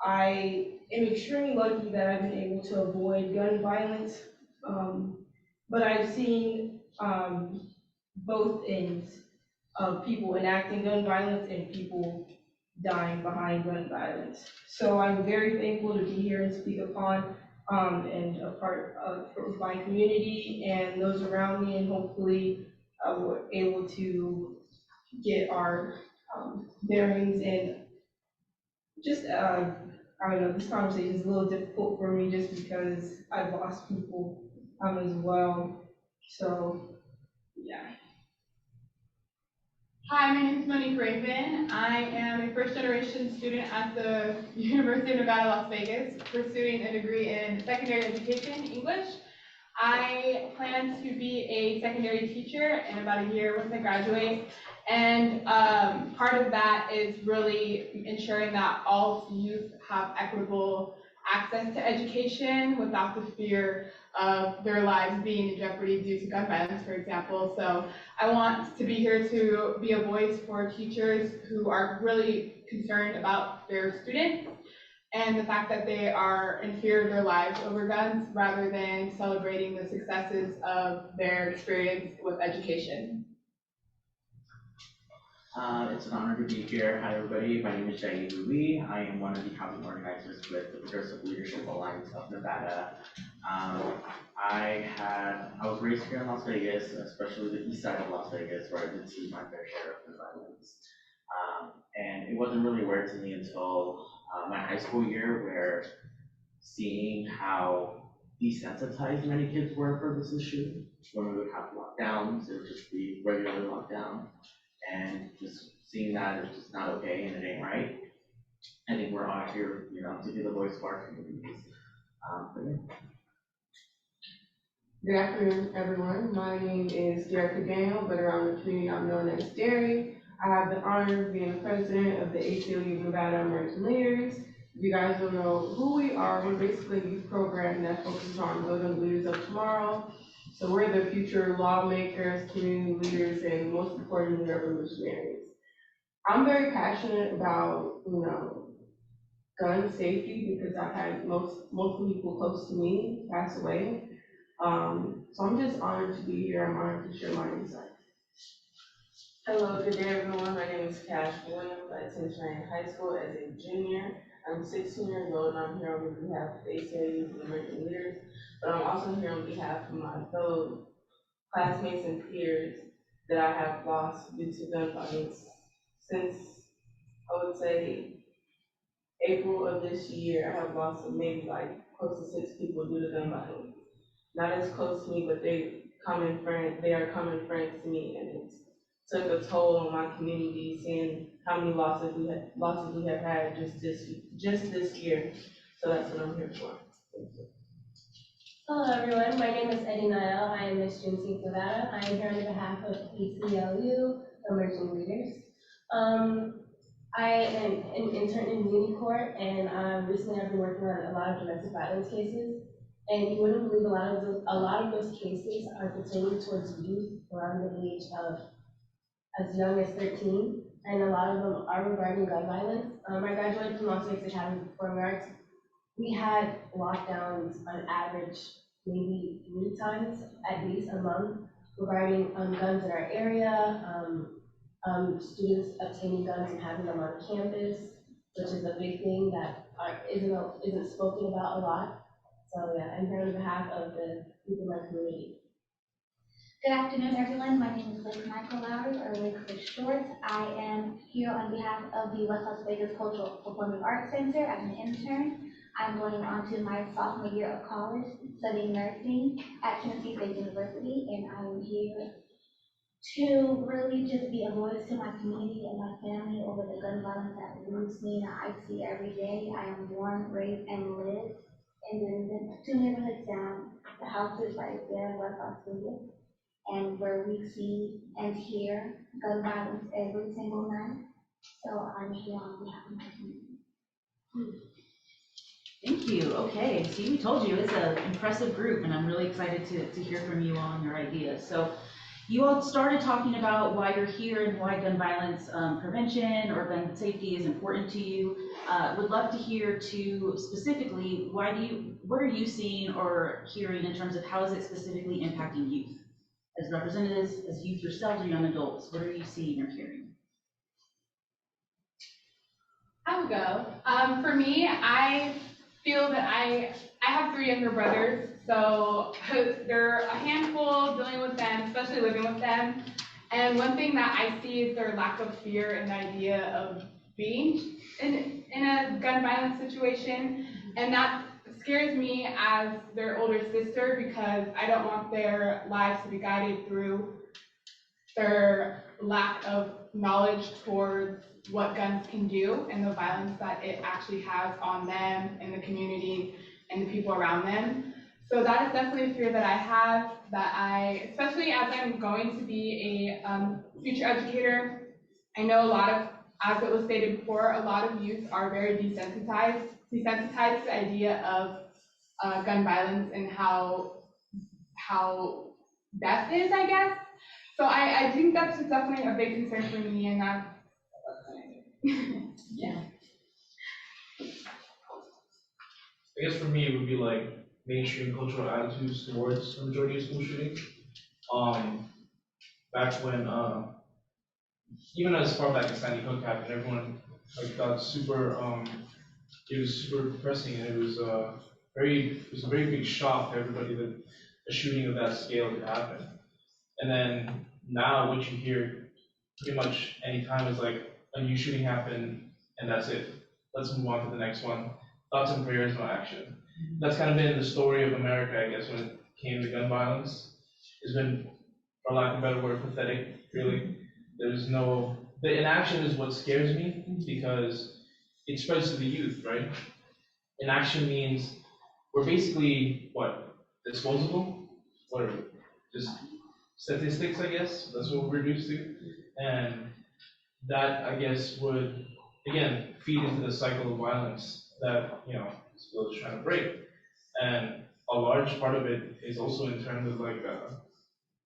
I am extremely lucky that I've been able to avoid gun violence, but I've seen both ends of people enacting gun violence and people dying behind gun violence. So I'm very thankful to be here and speak upon and a part of my community and those around me, and hopefully we're able to get our bearings and just, I don't know, this conversation is a little difficult for me just because I've lost people as well. So, yeah. Hi, my name is Monique Raven. I am a first-generation student at the University of Nevada, Las Vegas, pursuing a degree in secondary education, English. I plan to be a secondary teacher in about a year once I graduate. And part of that is really ensuring that all youth have equitable access to education without the fear of their lives being in jeopardy due to gun violence, for example. So I want to be here to be a voice for teachers who are really concerned about their students and the fact that they are in fear of their lives over guns rather than celebrating the successes of their experience with education. It's an honor to be here. Hi, everybody. My name is Jai Lee. I am one of the housing organizers with the Progressive Leadership Alliance of Nevada. I was raised here in Las Vegas, especially the east side of Las Vegas, where I did see my fair share of the violence. And it wasn't really aware to me until my high school year, where seeing how desensitized many kids were for this issue. When we would have lockdowns, it would just be regular lockdown. And just seeing that it's just not okay and it ain't right. I think we're all here, to be the voice of our communities. Good afternoon, everyone. My name is Jerica Daniel, but around the community I'm known as Derry. I have the honor of being the president of the ACLU Nevada Emerging Leaders. If you guys don't know who we are, we're basically a youth program that focuses on building leaders of tomorrow. So we're the future lawmakers, community leaders, and most importantly, revolutionaries. I'm very passionate about, gun safety because I've had multiple people close to me pass away. So I'm just honored to be here. I'm honored to share my insights. Hello, good day everyone. My name is Cash Williams. I attend Cheyenne High School as a junior. I'm 16 years old and I'm here on behalf of the ACLU and Emerging Leaders, but I'm also here on behalf of my fellow classmates and peers that I have lost due to gun violence since, I would say, April of this year. I have lost maybe close to 6 people due to gun violence. Not as close to me, but they are common friends to me, and it's took a toll on my community, seeing how many losses we have had just this year. So that's what I'm here for. Thank you. Hello, everyone. My name is Eddie Niall. I am Miss Juneteenth Nevada. I am here on behalf of ACLU Emerging Leaders. I am an intern in Muni Court, and recently I've been working on a lot of domestic violence cases. And you wouldn't believe a lot of those cases are pertaining towards youth around the age of as young as 13, and a lot of them are regarding gun violence. I graduated from Las Vegas Academy of Performing Arts. We had lockdowns on average maybe 3 times at least a month regarding guns in our area, students obtaining guns and having them on campus, which is a big thing that isn't spoken about a lot. So yeah, I'm here on behalf of the people in my community. Good afternoon, everyone. My name is Lake Michael Lowry, or Lake for short. I am here on behalf of the West Las Vegas Cultural Performing Arts Center as an intern. I'm going on to my sophomore year of college, studying nursing at Tennessee State University, and I am here to really just be a voice to my community and my family over the gun violence that moves me and I see every day. I am born, raised, and live in the 2 neighborhoods down. The house is right there in West Las Vegas, and where we see and hear gun violence every single night. So I'm here on behalf of my community. Thank you. Okay, see, we told you it's an impressive group, and I'm really excited to hear from you all and your ideas. So you all started talking about why you're here and why gun violence prevention or gun safety is important to you. Would love to hear too, specifically, what are you seeing or hearing in terms of how is it specifically impacting youth? As representatives, as youth yourselves or young adults, what are you seeing or hearing? I will go. For me, I feel that I have 3 younger brothers, so they're a handful dealing with them, especially living with them. And one thing that I see is their lack of fear and the idea of being in a gun violence situation, and that scares me as their older sister because I don't want their lives to be guided through their lack of knowledge towards what guns can do and the violence that it actually has on them and the community and the people around them. So that is definitely a fear that I have, especially as I'm going to be a future educator. I know a lot of, as it was stated before, a lot of youth are very desensitized to the idea of gun violence and how death is, I guess. So I think that's definitely a big concern for me, and that's yeah. I guess for me, it would be like mainstream cultural attitudes towards the majority of school shootings. Back when, even as far back as Sandy Hook happened, everyone like got super, it was super depressing, and it was a very big shock to everybody that a shooting of that scale could happen. And then now what you hear pretty much any time is like a new shooting happened and that's it. Let's move on to the next one. Thoughts and prayers, no action. That's kind of been the story of America, I guess, when it came to gun violence. It's been, for lack of a better word, pathetic, really. There's no, the inaction is what scares me because it spreads to the youth, right? Inaction means we're basically, what, disposable? What are we? Just statistics, I guess. That's what we're reduced to. And that, I guess, would, again, feed into the cycle of violence that, this bill is trying to break. And a large part of it is also in terms of like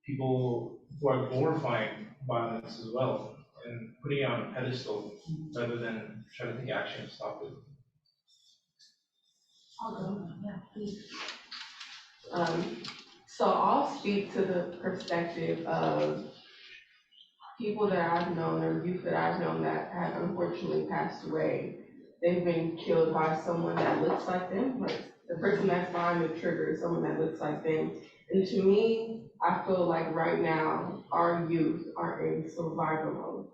people who are glorifying violence as well and putting it on a pedestal rather than trying to take action to stop it. I'll go. Yeah, please. So I'll speak to the perspective of people that I've known or youth that I've known that have unfortunately passed away. They've been killed by someone that looks like them, like the person that's behind the trigger is someone that looks like them. And to me, I feel like right now, our youth are in survival mode.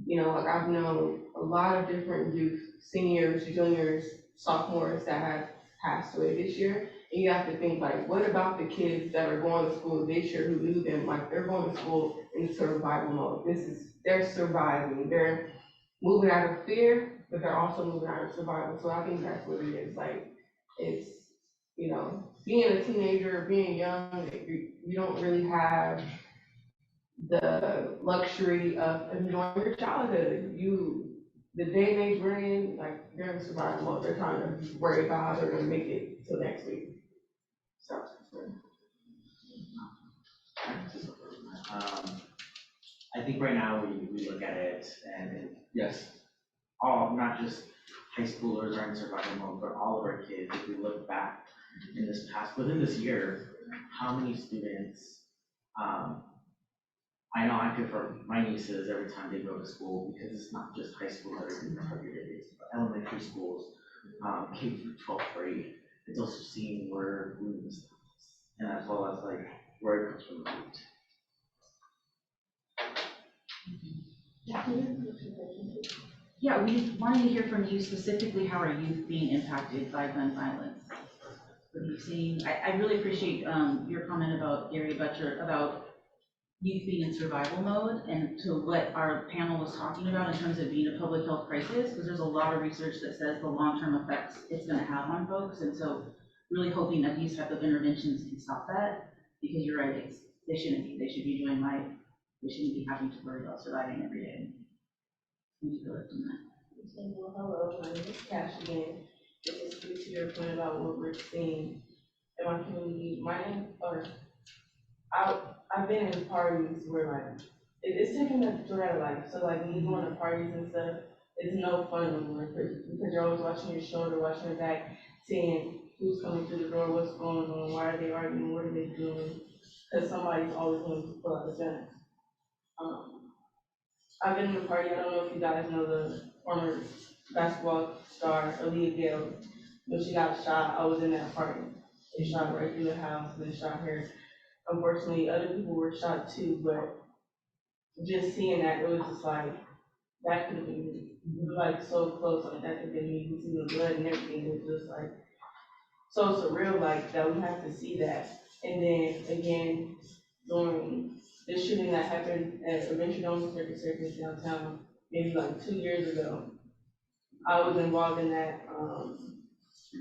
Like I've known a lot of different youth, seniors, juniors, sophomores that have passed away this year. And you have to think like, what about the kids that are going to school this year who knew them? Like they're going to school in survival mode. They're surviving. They're moving out of fear, but they're also moving out of survival. So I think that's what it is. Like it's you know, being a teenager, being young, you don't really have the luxury of enjoying your childhood. The day and age we're in, like, they're in survival mode. They're trying to worry about how they're gonna make it till next week. So. I think right now we look at it and yes, all, not just high schoolers are in survival mode, but all of our kids, if we look back in this past, within this year, how many students, I know I could for my nieces every time they go to school, because it's not just high school that are being targeted, it's elementary schools, K through 12th grade. It's also seeing where we miss, and as well as like where it comes from the root. Yeah, we wanted to hear from you specifically, how are youth being impacted by gun violence? What are you seeing? I really appreciate your comment about Gary Butcher, about youth being in survival mode, and to what our panel was talking about in terms of being a public health crisis, because there's a lot of research that says the long-term effects it's going to have on folks, and so really hoping that these type of interventions can stop that, because you're right, they shouldn't be. They should be doing life. They shouldn't be having to worry about surviving every day. Hello, my name is Cash again. Just to speak to your point about what we're seeing in my community, I've been in parties where like it's taking the joy out of life. So like when you go to parties and stuff, it's no fun anymore because you're always watching your shoulder, watching your back, seeing who's coming through the door, what's going on, why are they arguing, what are they doing? Because somebody's always going to pull out the gun. I've been in a party, I don't know if you guys know the former basketball star, Aaliyah Gale. When she got shot, I was in that party. They shot right through the house, they shot her. Unfortunately, other people were shot too, but just seeing that, it was just like, that could have been me. We were like so close, like that could have been me. You see the blood and everything, it was just like, so surreal, like that we have to see that. And then again, during the shooting that happened at Adventure Dome Circus downtown, maybe like 2 years ago, I was involved in that.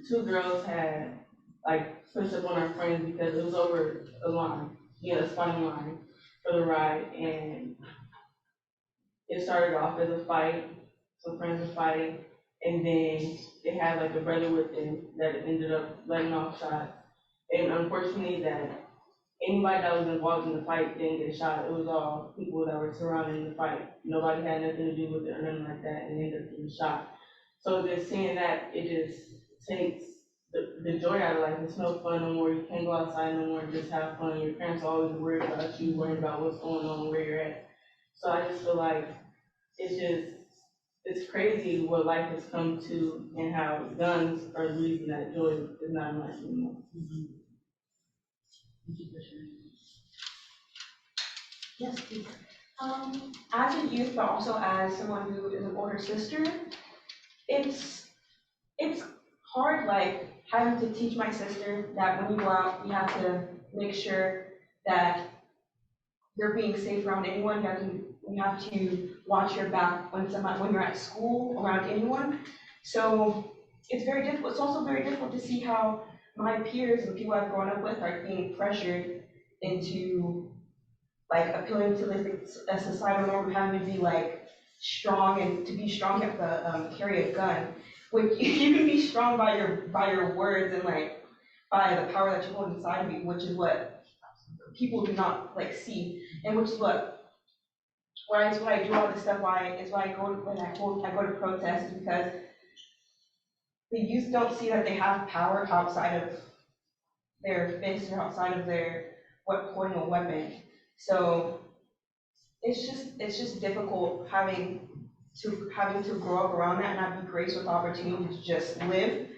2 girls had like pushed up on our friends because it was over a line, a spotting line for the ride, and it started off as a fight. Some friends were fighting, and then they had like a brother with them that ended up letting off shots. And unfortunately, that anybody that was involved in the fight didn't get shot. It was all people that were surrounding the fight. Nobody had nothing to do with it or nothing like that, and ended up getting shot. So just seeing that, it just takes the joy out of life. It's no fun no more. You can't go outside no more and just have fun. Your parents are always worried about you, worried about what's going on, where you're at. So I just feel like it's crazy what life has come to and how guns are the reason that joy is not in life anymore. Thank you for sharing. Yes, please. As a youth, but also as someone who is an older sister, it's hard, like having to teach my sister that when you go out, you have to make sure that you're being safe around anyone. You have to watch your back when you're at school around anyone. So it's very difficult. It's also very difficult to see how my peers and people I've grown up with are being pressured into like appealing to a societal norm of having to be like strong, and to be strong, you have to carry a gun. Which you can be strong by your words and like by the power that you hold inside of you, which is what people do not like see, and which is what I do all this stuff. Why I go to protests, because the youth don't see that they have power outside of their fists or outside of their holding a weapon. So it's just difficult having to grow up around that and not be graced with the opportunity to just live.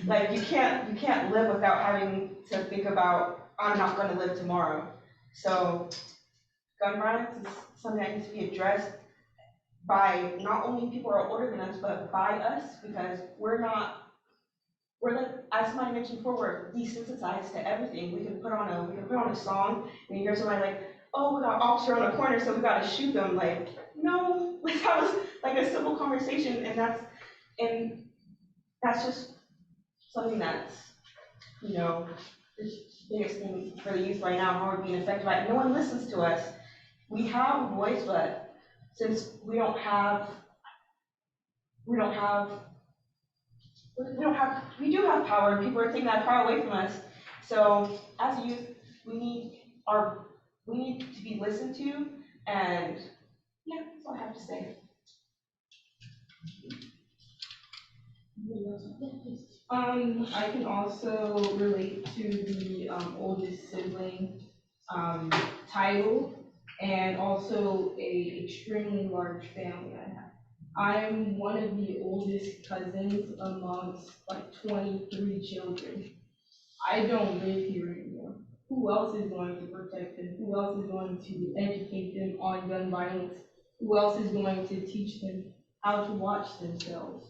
Like you can't live without having to think about, I'm not going to live tomorrow. So gun violence is something that needs to be addressed by not only people who are older than us, but by us, because we're like, as somebody mentioned before, we're desensitized to everything. We can put on a song and you hear somebody like, oh, we got an officer on the corner, so we got to shoot them. Like, no, that was like a simple conversation, and that's just something that's you know, the biggest thing for the youth right now, how we're being affected by it. No one listens to us. We have a voice, but since we do have power, and people are taking that power away from us. So as a youth, we need to be listened to, and yeah, that's all I have to say. I can also relate to the oldest sibling title, and also a extremely large family I have. I'm one of the oldest cousins amongst like 23 children. I don't live here anymore. Who else is going to protect them? Who else is going to educate them on gun violence? Who else is going to teach them how to watch themselves?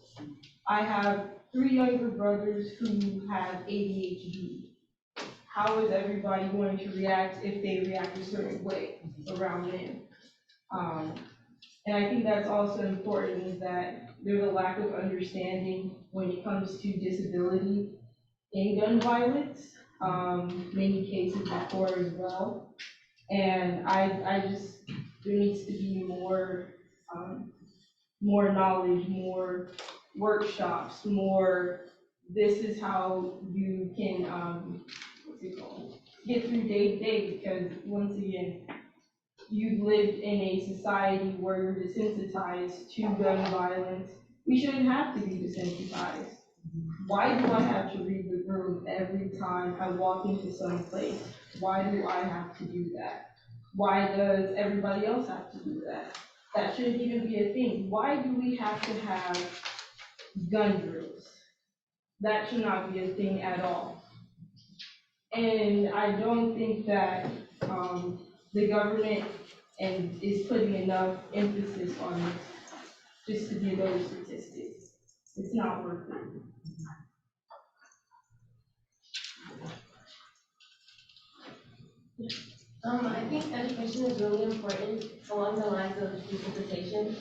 I have 3 younger brothers who have ADHD. How is everybody going to react if they react a certain way around them? And I think that's also important, is that there's a lack of understanding when it comes to disability in gun violence, many cases before as well. And I just, there needs to be more knowledge, more workshops, more, this is how you can, get through day to day, because once again, you've lived in a society where you're desensitized to gun violence. We shouldn't have to be desensitized. Why do I have to read the room every time I walk into some place? Why do I have to do that? Why does everybody else have to do that? That shouldn't even be a thing. Why do we have to have gun drills? That should not be a thing at all. And I don't think that the government is putting enough emphasis on it just to give those statistics. It's not worth it. I think education is really important along the lines of desensitization.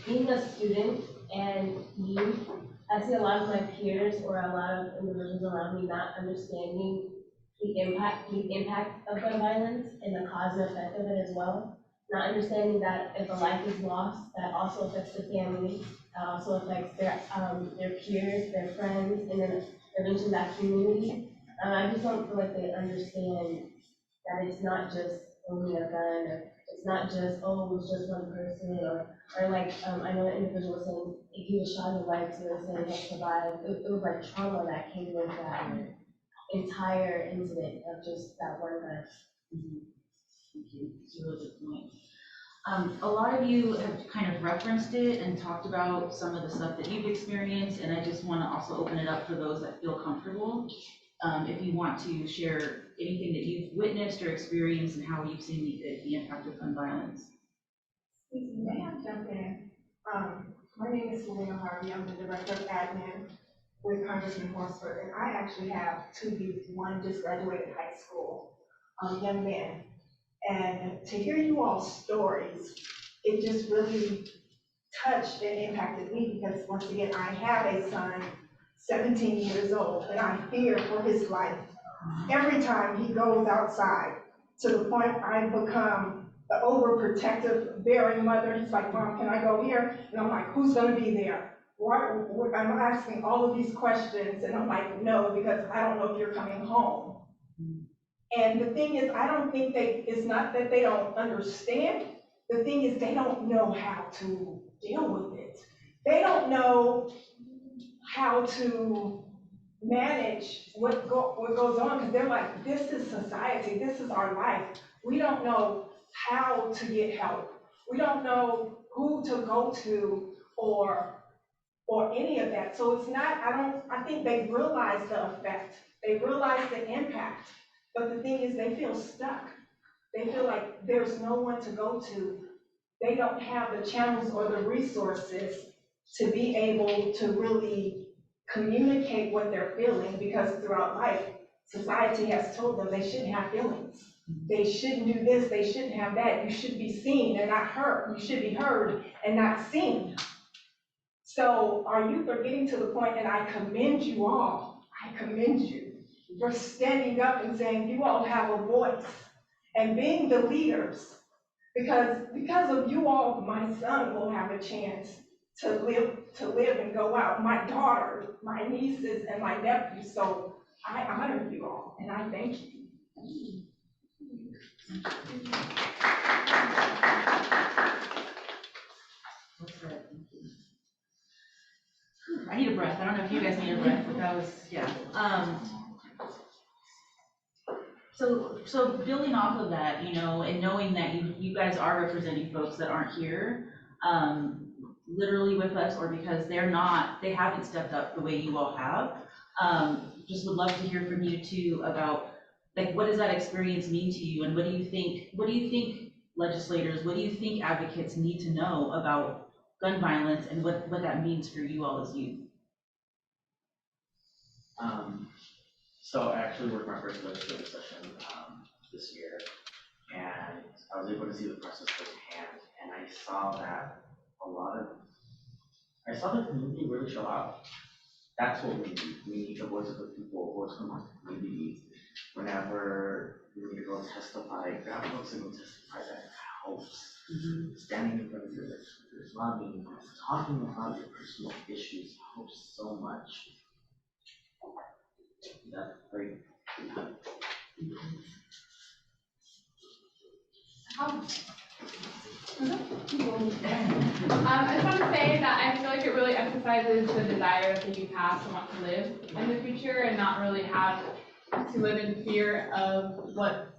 Being a student and youth, I see a lot of my peers or a lot of individuals around me not understanding the impact of gun violence and the cause and effect of it as well. Not understanding that if a life is lost, that also affects the family, also affects their peers, their friends, and then eventually that community. I just don't feel like they understand that it's not just owning a gun, or it's not just, oh, it was just one person, or like, I know an individual was saying, if he was shot in the leg, so they're saying he'll survive. It was like trauma that came with that entire incident of just that one gun. Thank you. It's a really good point. A lot of you have kind of referenced it and talked about some of the stuff that you've experienced, and I just want to also open it up for those that feel comfortable. If you want to share anything that you've witnessed or experienced and how you've seen the impact of gun violence. May I jump in? My name is Selena Harvey. I'm the Director of Admin with Congressman Horsford, and I actually have 2 youth. One just graduated high school, young men. And to hear you all's stories, it just really touched and impacted me, because once again, I have a son, 17 years old, and I fear for his life every time he goes outside, to the point I've become the overprotective, bearing mother. He's like, Mom, can I go here? And I'm like, who's gonna be there? I'm asking all of these questions, and I'm like, no, because I don't know if you're coming home. And the thing is, I don't think it's not that they don't understand. The thing is, they don't know how to deal with it. They don't know how to manage what goes on, because they're like, this is society, this is our life. We don't know how to get help. We don't know who to go to or any of that. So it's not, I think they realize the effect. They realize the impact. But the thing is, they feel stuck. They feel like there's no one to go to. They don't have the channels or the resources to be able to really communicate what they're feeling, because throughout life, society has told them they shouldn't have feelings. They shouldn't do this, they shouldn't have that. You should be seen and not heard. You should be heard and not seen. So our youth are getting to the point, and I commend you all. I commend you. for standing up and saying, you all have a voice, and being the leaders. Because of you all, my son will have a chance to live and go out. My daughter, my nieces, and my nephews. So I honor you all, and I thank you. I need a breath. I don't know if you guys need a breath, but that was, yeah. So building off of that, you know, and knowing that you guys are representing folks that aren't here, literally with us, or because they haven't stepped up the way you all have. Just would love to hear from you too about, like, what does that experience mean to you, and what do you think legislators, what do you think advocates need to know about gun violence and what that means for you all as youth? So I actually worked my first legislative session this year, and I was able to see the process firsthand, and I saw that I saw the community really show out. That's what we need. We need the voice of the people, voice from our community. Whenever we need to go testify, grab folks and go testify, that helps. Standing in front of your legislators, lobbying, talking about your personal issues helps so much. That's great. I just want to say that I feel like it really emphasizes the desire that the youth has to want to live in the future and not really have to live in fear of what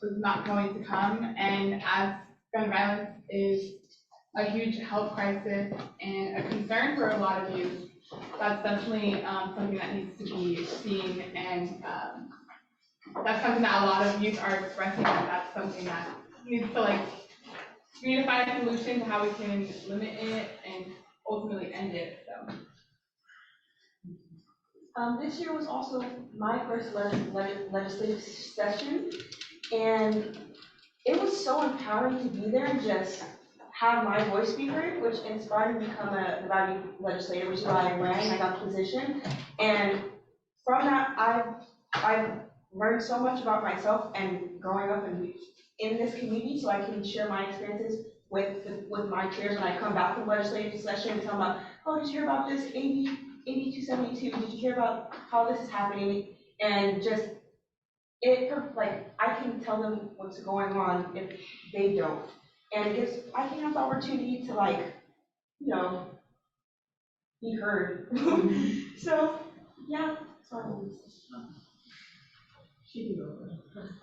is not going to come. And as gun violence is a huge health crisis and a concern for a lot of youth, that's definitely something that needs to be seen, and that's something that a lot of youth are expressing, and that's something that needs to, we need to find a solution to how we can limit it and ultimately end it. So. This year was also my first legislative session, and it was so empowering to be there and just have my voice be heard, which inspired me to become a value legislator, which is why I ran. I got the position, and from that, I've learned so much about myself and growing up in this community, so I can share my experiences with my peers when I come back from legislative session and tell them about, oh, did you hear about this AB 272? Did you hear about how this is happening? And just I can tell them what's going on if they don't, and I can have the opportunity to be heard. So yeah, sorry.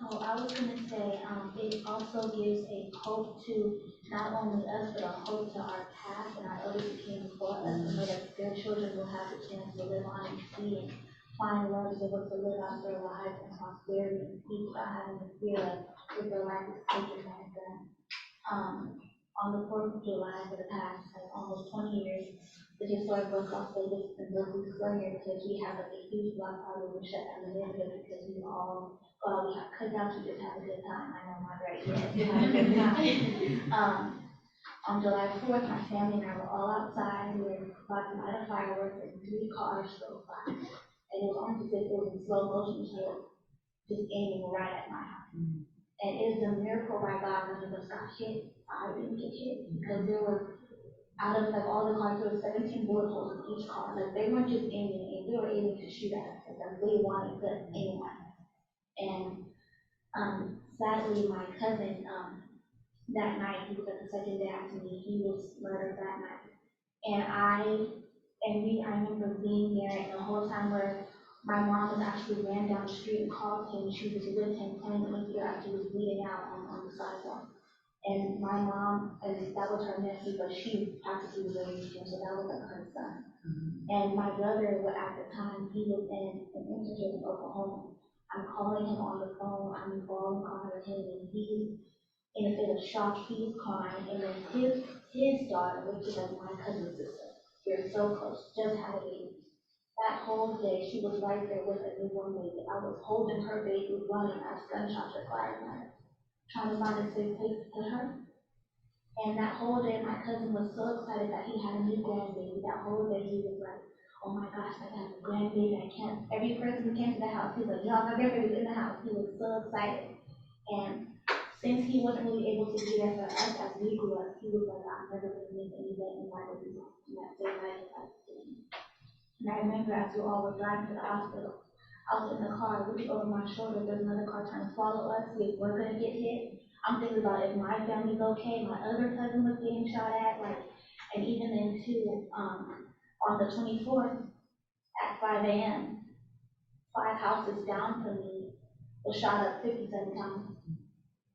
Oh, I was gonna say, it also gives a hope to not only us, but a hope to our past and our elders who came before us, and that their children will have the chance to live on and see and find love, be able to live out their lives in prosperity and peace without having to feel like if their life is taken by a gun. On the 4th of July for the past almost 20 years, the historic West Las Vegas and Berkeley Square here, because we have a huge block party we shut down the neighborhood because we all, we have cookouts, we just have a good time. I know my right, yes, we have a good time. On July 4th, my family and I were all outside, we were about to light a fireworks, and 3 cars drove by. And it was almost as if it was in slow motion, so just aiming right at my house. And it is a miracle by God none of us got hit. I didn't get hit because there were, out of all the cars, there were 17 bullet holes in each car. They weren't just aiming, they were aiming to shoot at us because they wanted to aim at us. And sadly, my cousin, that night, he was at the second day after me, he was murdered that night. And I remember being there, and the whole time where my mom was actually ran down the street and called him. She was with him playing with him after he was bleeding out on the sidewalk. And my mom, and that was her nephew, but she practically raised him, so that wasn't her son. And my brother, at the time, he was in an internship in Oklahoma. I'm calling him on the phone, I'm calling him, and he's in a state of shock, he's crying, and then his daughter, which is my cousin's sister, we're so close, just had a baby. That whole day, she was right there with a newborn baby. I was holding her baby, running as gunshots were fired at her, trying to find a safe place to put her. And that whole day, my cousin was so excited that he had a newborn baby. That whole day, he was like, oh my gosh, I have a grandbaby, I can't, every person who came to the house, he was like, y'all, my grandbaby's in the house, he was so excited. And since he wasn't really able to be there for us as we grew up, he was like, I'm never gonna miss an event in my life, and that same night I did. And I remember as we all were driving to the hospital, I was in the car looking over my shoulder, there's another car trying to follow us, we were gonna get hit. I'm thinking about if my family's okay, my other cousin was getting shot at, like, and even then too, on the 24th at 5 a.m., 5 houses down from me was shot up 57 times.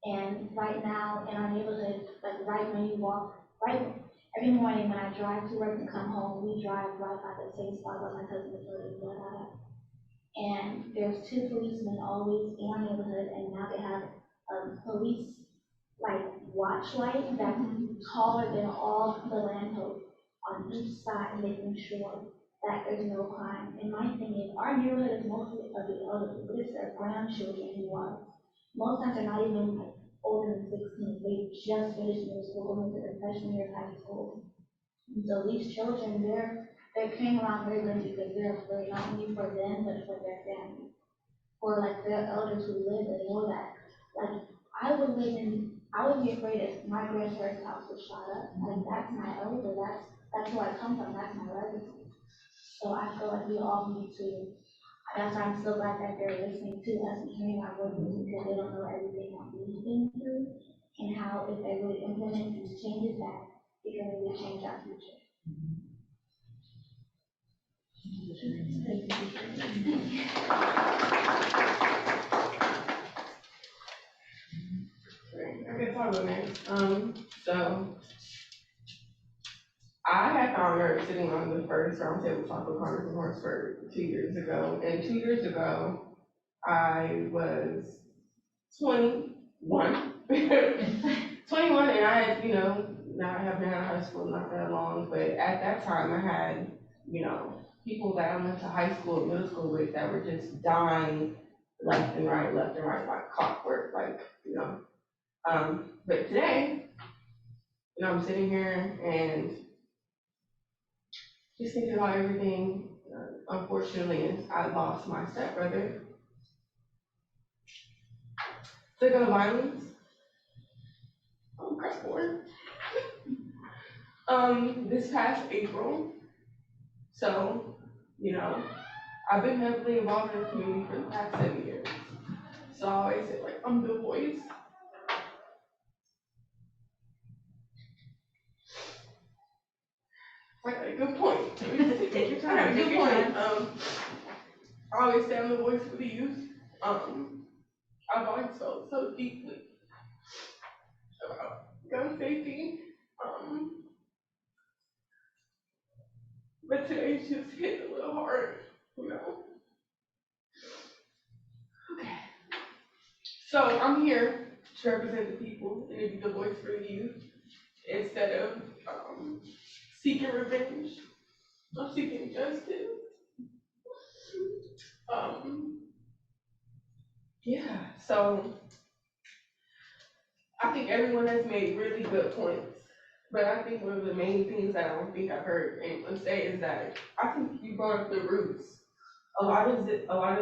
And right now in our neighborhood, like right when you walk, right, every morning when I drive to work and come home, we drive right by the same spot where my cousin was murdered blood out at. And there's 2 policemen always in our neighborhood, and now they have police like watch light that's taller than all the lampposts on each side, making sure that there's no crime. And my thing is, our neighborhood is mostly of the elderly, but it's their grandchildren who are. Most times they're not even like older than 16. They just finished middle school, going into their freshman year of high school. And so these children, they're carrying around very little because they're afraid not only for them, but for their family. For like their elders who live and know that, like, I would be afraid if my grandparents' house was shot up. Like, that's my elder, that's who I come from, that's my legacy. So I feel like we all need to, that's why I'm so glad that they're listening to us and hearing our voices, because they don't know everything that we've been through, and how if they really implement these changes that it can really change our future. I can talk about next. So I had the honor of sitting on the first roundtable talk with Congressman Horsford 2 years ago. And 2 years ago, I was 21. 21, and I had, now I have been out of high school not that long, but at that time I had, people that I went to high school and middle school with that were just dying left and right, like clockwork, but today, I'm sitting here and just thinking about everything. Unfortunately, I lost my stepbrother to gun violence. Press forward. This past April. So, I've been heavily involved in the community for the past 7 years. So I always say, like, I'm the voice. Like, good point. Take your time. Good point. I always say I'm the voice for the youth. I've always felt so deeply about gun safety. But today's just hit a little hard, Okay. So I'm here to represent the people and to be the voice for the youth instead of seeking revenge. I'm seeking justice. So I think everyone has made really good points, but I think one of the main things that I don't think I've heard anyone say is that I think you brought up the roots. A lot of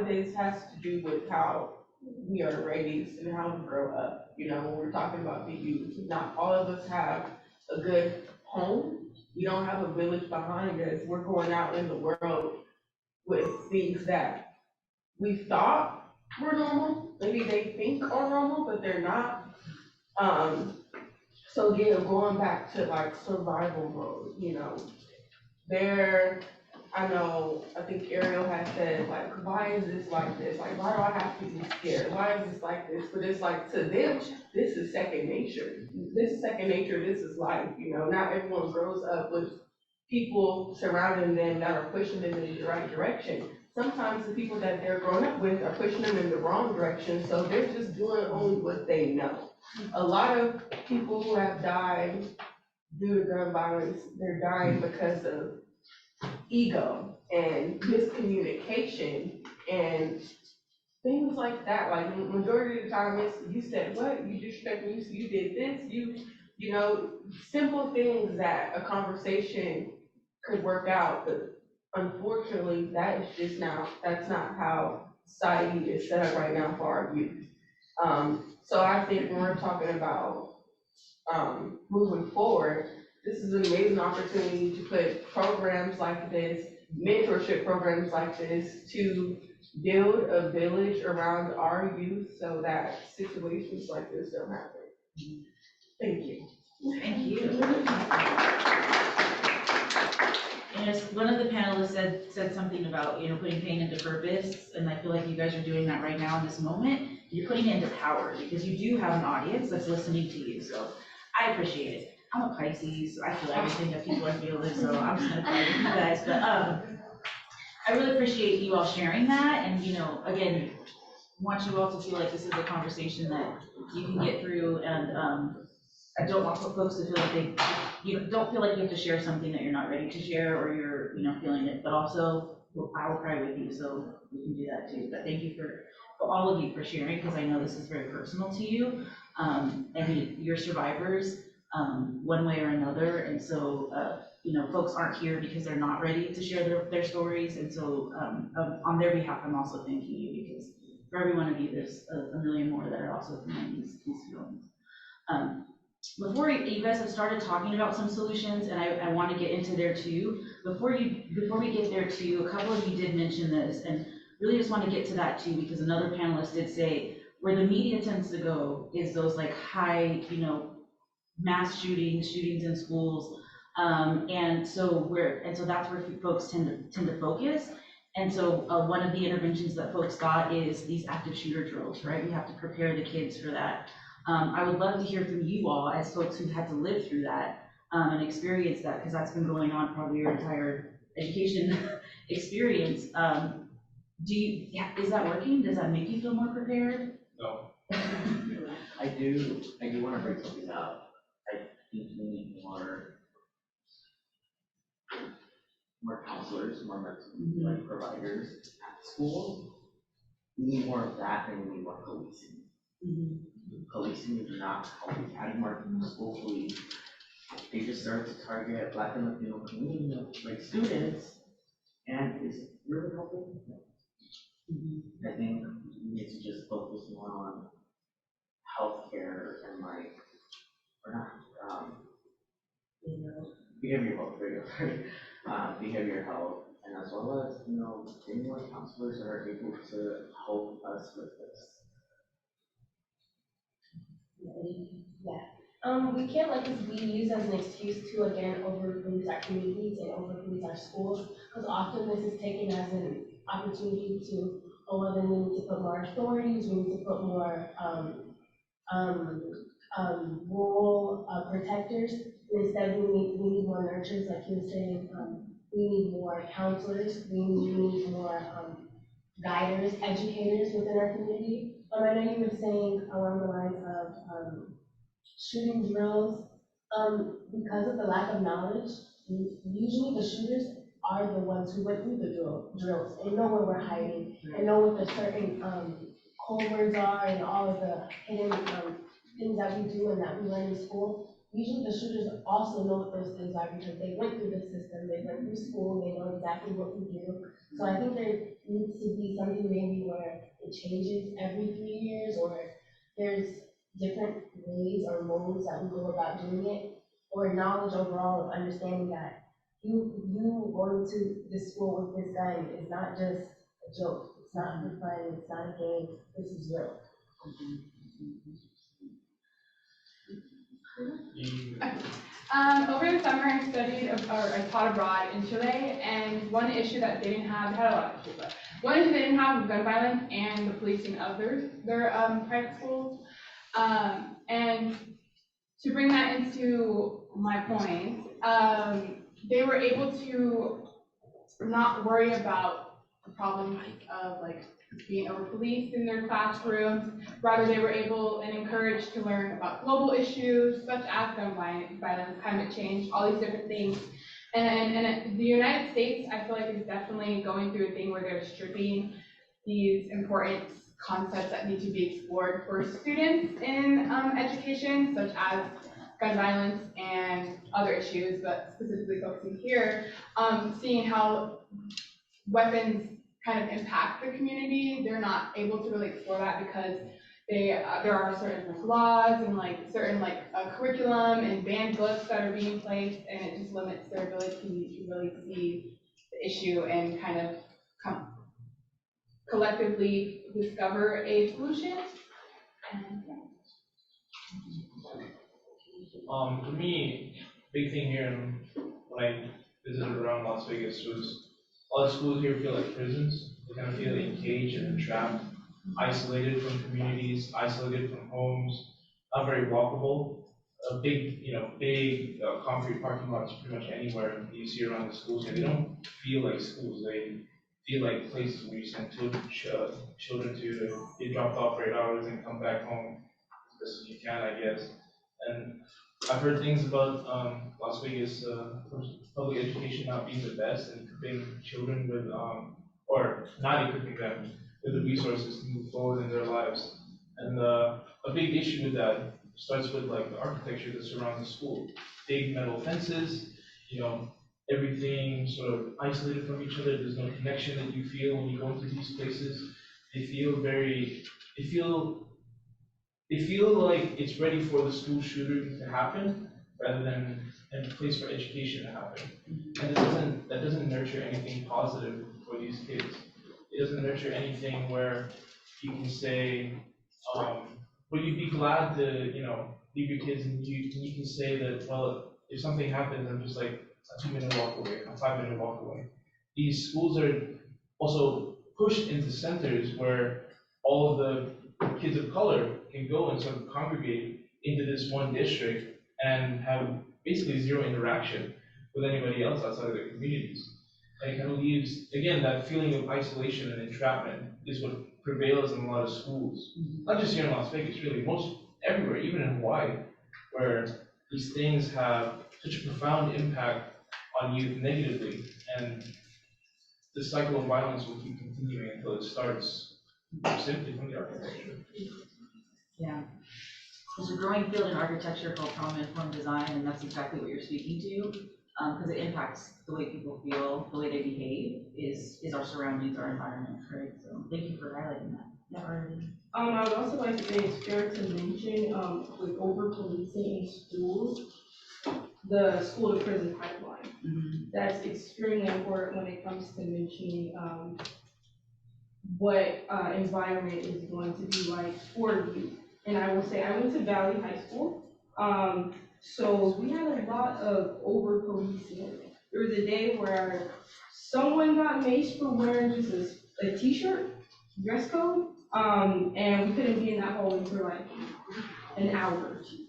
this has to do with how we are raised and how we grow up. When we're talking about the youth, not all of us have a good home. We don't have a village behind us. We're going out in the world with things that we thought were normal. Maybe they think are normal, but they're not. So again, going back to like survival mode, I think Ariel had said, like, why is this like this? Like, why do I have to be scared? Why is this like this? But it's like, to them, this is second nature. This is second nature, this is life, Not everyone grows up with people surrounding them that are pushing them in the right direction. Sometimes the people that they're growing up with are pushing them in the wrong direction, so they're just doing only what they know. A lot of people who have died due to gun violence, they're dying because of ego and miscommunication and things like that. Like, majority of the time it's, you said what, you disrespected me, you did this, simple things that a conversation could work out, but unfortunately, that's not how society is set up right now for our youth. So I think when we're talking about moving forward, this is an amazing opportunity to put programs like this, mentorship programs like this, to build a village around our youth so that situations like this don't happen. Thank you. Thank you. And as one of the panelists said something about, putting pain into purpose, and I feel like you guys are doing that right now in this moment. You're putting it into power because you do have an audience that's listening to you. So I appreciate it. I'm a Pisces, so I feel everything that people are feeling, so I'm just gonna tell you guys. But I really appreciate you all sharing that, and again, want you all to feel like this is a conversation that you can get through, and I don't want folks to feel like don't feel like you have to share something that you're not ready to share, or you're feeling it, but also I will cry with you, so we can do that too. But thank you for all of you for sharing, because I know this is very personal to you, and you're survivors one way or another, and so folks aren't here because they're not ready to share their stories, and so on their behalf, I'm also thanking you, because for every one of you, there's a million more that are also feeling these feelings. Before you guys have started talking about some solutions, and I want to get into there too. Before we get there too, a couple of you did mention this, and really just want to get to that too, because another panelist did say where the media tends to go is those like high, mass shootings in schools, and so that's where folks tend to focus. And so one of the interventions that folks got is these active shooter drills, right? We have to prepare the kids for that. I would love to hear from you all as folks who've had to live through that and experience that, because that's been going on probably your entire education experience. Is that working? Does that make you feel more prepared? No. I do want to bring something up. I think we need more counselors, more mental providers at school. We need more of that, and we need more policing. Policing is not helping. Adding more school police, they just start to target Black and Latino community, like students, and it's really helping. I think we need to just focus more on healthcare and behavioral health, behavioral health, and as well as getting more counselors that are able to help us with this. Yeah. We can't let this be used as an excuse to again over-police our communities and over-police our schools, because often this is taken as an opportunity to, then we need to put more authorities, we need to put more rural protectors. Instead, we need more nurturers, like you were saying. We need more counselors. We need more guiders, educators within our community. I know you were saying along the lines of shooting drills. Because of the lack of knowledge, usually the shooters are the ones who went through the drills and know where we're hiding and know what the certain code words are and all of the hidden things that we do and that we learn in school. Usually the shooters also know what those things are because they went through the system, they went through school, they know exactly what we do. So I think there needs to be something maybe where it changes every 3 years, or there's different ways or modes that we go about doing it, or knowledge overall of understanding that you going to this school with this gun is not just a joke. It's not for fun. It's not a game. This is real. Over the summer, I studied or I taught abroad in Chile, and one issue that they didn't have, they had a lot of issues, but one issue they didn't have was gun violence and the policing of their private schools. And to bring that into my point, they were able to not worry about the problem of being over-policed in their classrooms. Rather, they were able and encouraged to learn about global issues such as gun violence, climate change, all these different things. And the United States, I feel like, is definitely going through a thing where they're stripping these important concepts that need to be explored for students in education, such as gun violence and other issues, but specifically focusing here, seeing how weapons kind of impact the community. They're not able to really explore that because there are certain like laws and like certain curriculum and banned books that are being placed, and it just limits their ability to really see the issue and kind of collectively discover a solution. And, yeah. For me, big thing here when I visited around Las Vegas was all the schools here feel like prisons. They kind of feel encaged and entrapped, isolated from communities, isolated from homes, not very walkable. A big, big concrete parking lots pretty much anywhere you see around the schools here. They don't feel like schools. They feel like places where you send children to get dropped off for 8 hours and come back home as best as you can, I guess. And I've heard things about Las Vegas public education not being the best and equipping children with, or not equipping them with the resources to move forward in their lives. And a big issue with that starts with like the architecture that surrounds the school. Big metal fences, everything sort of isolated from each other. There's no connection that you feel when you go into these places. They feel like it's ready for the school shooting to happen rather than a place for education to happen. And that doesn't nurture anything positive for these kids. It doesn't nurture anything where you can say, but you'd be glad to, leave your kids and you can say that, well, if something happens, I'm just like a 2-minute walk away, a 5-minute walk away. These schools are also pushed into centers where all of the kids of color can go and sort of congregate into this one district and have basically zero interaction with anybody else outside of their communities. And it kind of leaves, again, that feeling of isolation and entrapment is what prevails in a lot of schools. Not just here in Las Vegas, really, everywhere, even in Hawaii, where these things have such a profound impact on youth negatively, and the cycle of violence will keep continuing until it starts simply from the architecture. Yeah. There's a growing field in architecture called trauma-informed design, and that's exactly what you're speaking to, because it impacts the way people feel, the way they behave, is our surroundings, our environment, right? So thank you for highlighting that. Yeah, Arlene. I would also like to say it's fair to mention, with over-policing in schools, the school to prison pipeline. That's extremely important when it comes to mentioning what environment is going to be like for youth. And I will say, I went to Valley High School, so we had a lot of over-policing. There was a day where someone got maced for wearing just a t-shirt, dress code, and we couldn't be in that hallway for like an hour or two.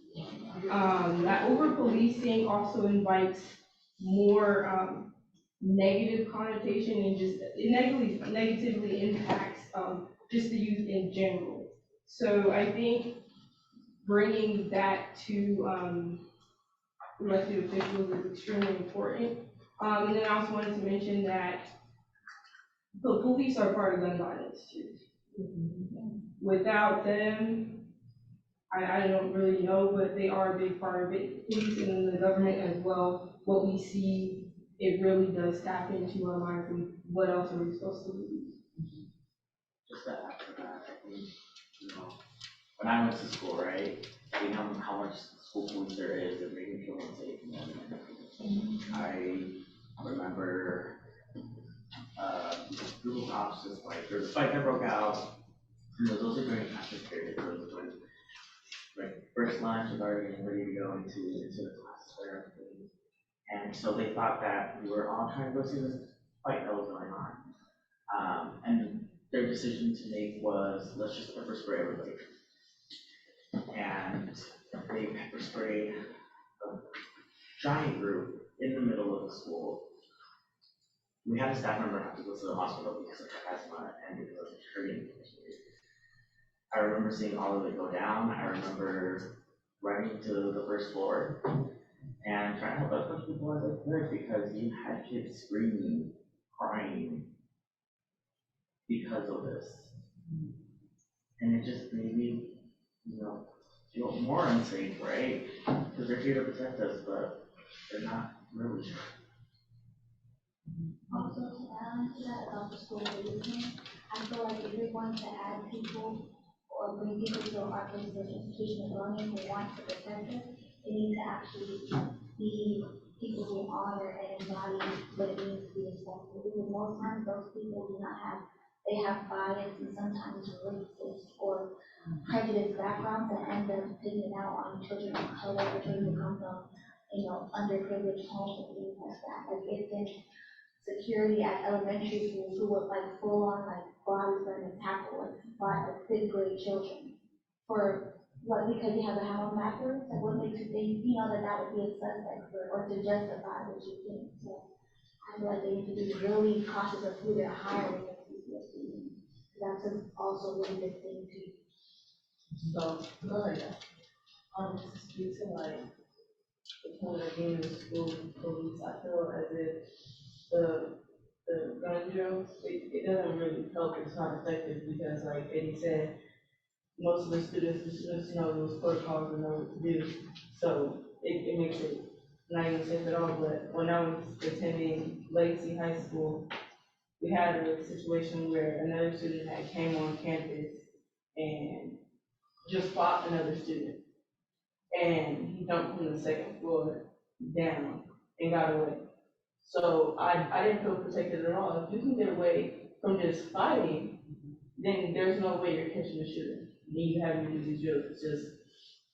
That over-policing also invites more negative connotation and just it negatively impacts just the youth in general. So I think bringing that to elected officials is extremely important. And then I also wanted to mention that the police are part of gun violence too. Without them, I don't really know, but they are a big part of it. Police and then the government as well. What we see, it really does tap into our minds and what else are we supposed to do? Just to add to that, I think, when I went to school, right, seeing how much school police there is and making children safe and I remember group of cops just like, there was a fight that broke out, and those are during classes period, so it was when first lunch was already getting ready to go into the classes for everything. And so they thought that we were all trying to go see this fight that was going on. And their decision to make was, let's just pepper spray everybody. And they pepper sprayed a giant group in the middle of the school. We had a staff member have to go to the hospital because of asthma and because of hurting. I remember seeing all of it go down. I remember running to the first floor and trying to help as much people as I could because you had kids screaming, crying because of this. And it just made me, feel more unsafe, right? Because they're here to protect us, but they're not really. Also, to add on to that about the school policing, I feel like if you're going to add people or bring people to our places of education and learning who want to protect us, they need to actually be people who honor and embody what it means to be respectful. Because most times those people do not have, they have bias and sometimes racist or prejudiced backgrounds that end up taking it out on children of color or children who come from, underprivileged homes and things like that. Like it's in security at elementary schools who would like full on like body slam and tackle like fifth grade children for what, because you have a hound backwards, and what makes you think, that would be a suspect or to justify what you think. So I feel like they need to be really cautious of who they're hiring at CCSD. That's also a really big thing too. So, go ahead. Due to like the point of being in the school police, I feel as if the gun drills, it doesn't really help. It's not effective because, like Eddie said, most of the students know those protocols and know what to do. So it makes it not even safe at all. But when I was attending Legacy High School, we had a situation where another student had came on campus and just fought another student. And he jumped from the second floor down and got away. So I didn't feel protected at all. If you can get away from just fighting, then there's no way you're catching a shooter. Then you have to do these drills. It's just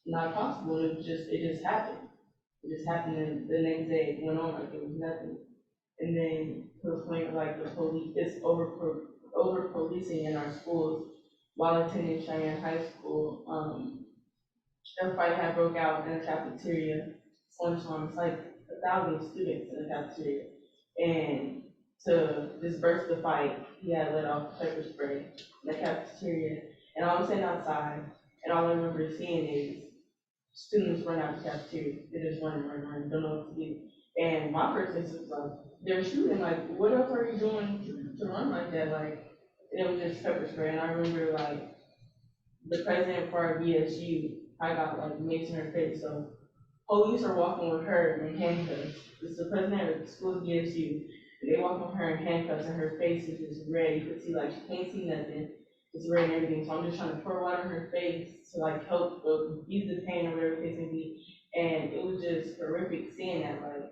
not possible. It just happened. It just happened, and the next day it went on like it was nothing. And then to the point like the police, it's over policing in our schools. While attending Cheyenne High School, a fight had broke out in the cafeteria. It's like 1,000 students in the cafeteria. And to disperse the fight, he had let off pepper spray in the cafeteria. And I'm sitting outside, and all I remember seeing is students run out of the cafeteria. They just run, don't know what to do. And my first instinct was like, they're shooting, like, what else are you doing to run like that? Like, it was just pepper spray. And I remember, like, the president for our BSU, I got, like, mace in her face. So police are walking with her in handcuffs. It's the president of the school's BSU. And they walk with her in handcuffs, and her face is just red. You could see, like, she can't see nothing. It's red and everything. So I'm just trying to pour water in her face to, like, help ease the pain or whatever the case may be. And it was just horrific seeing that, like,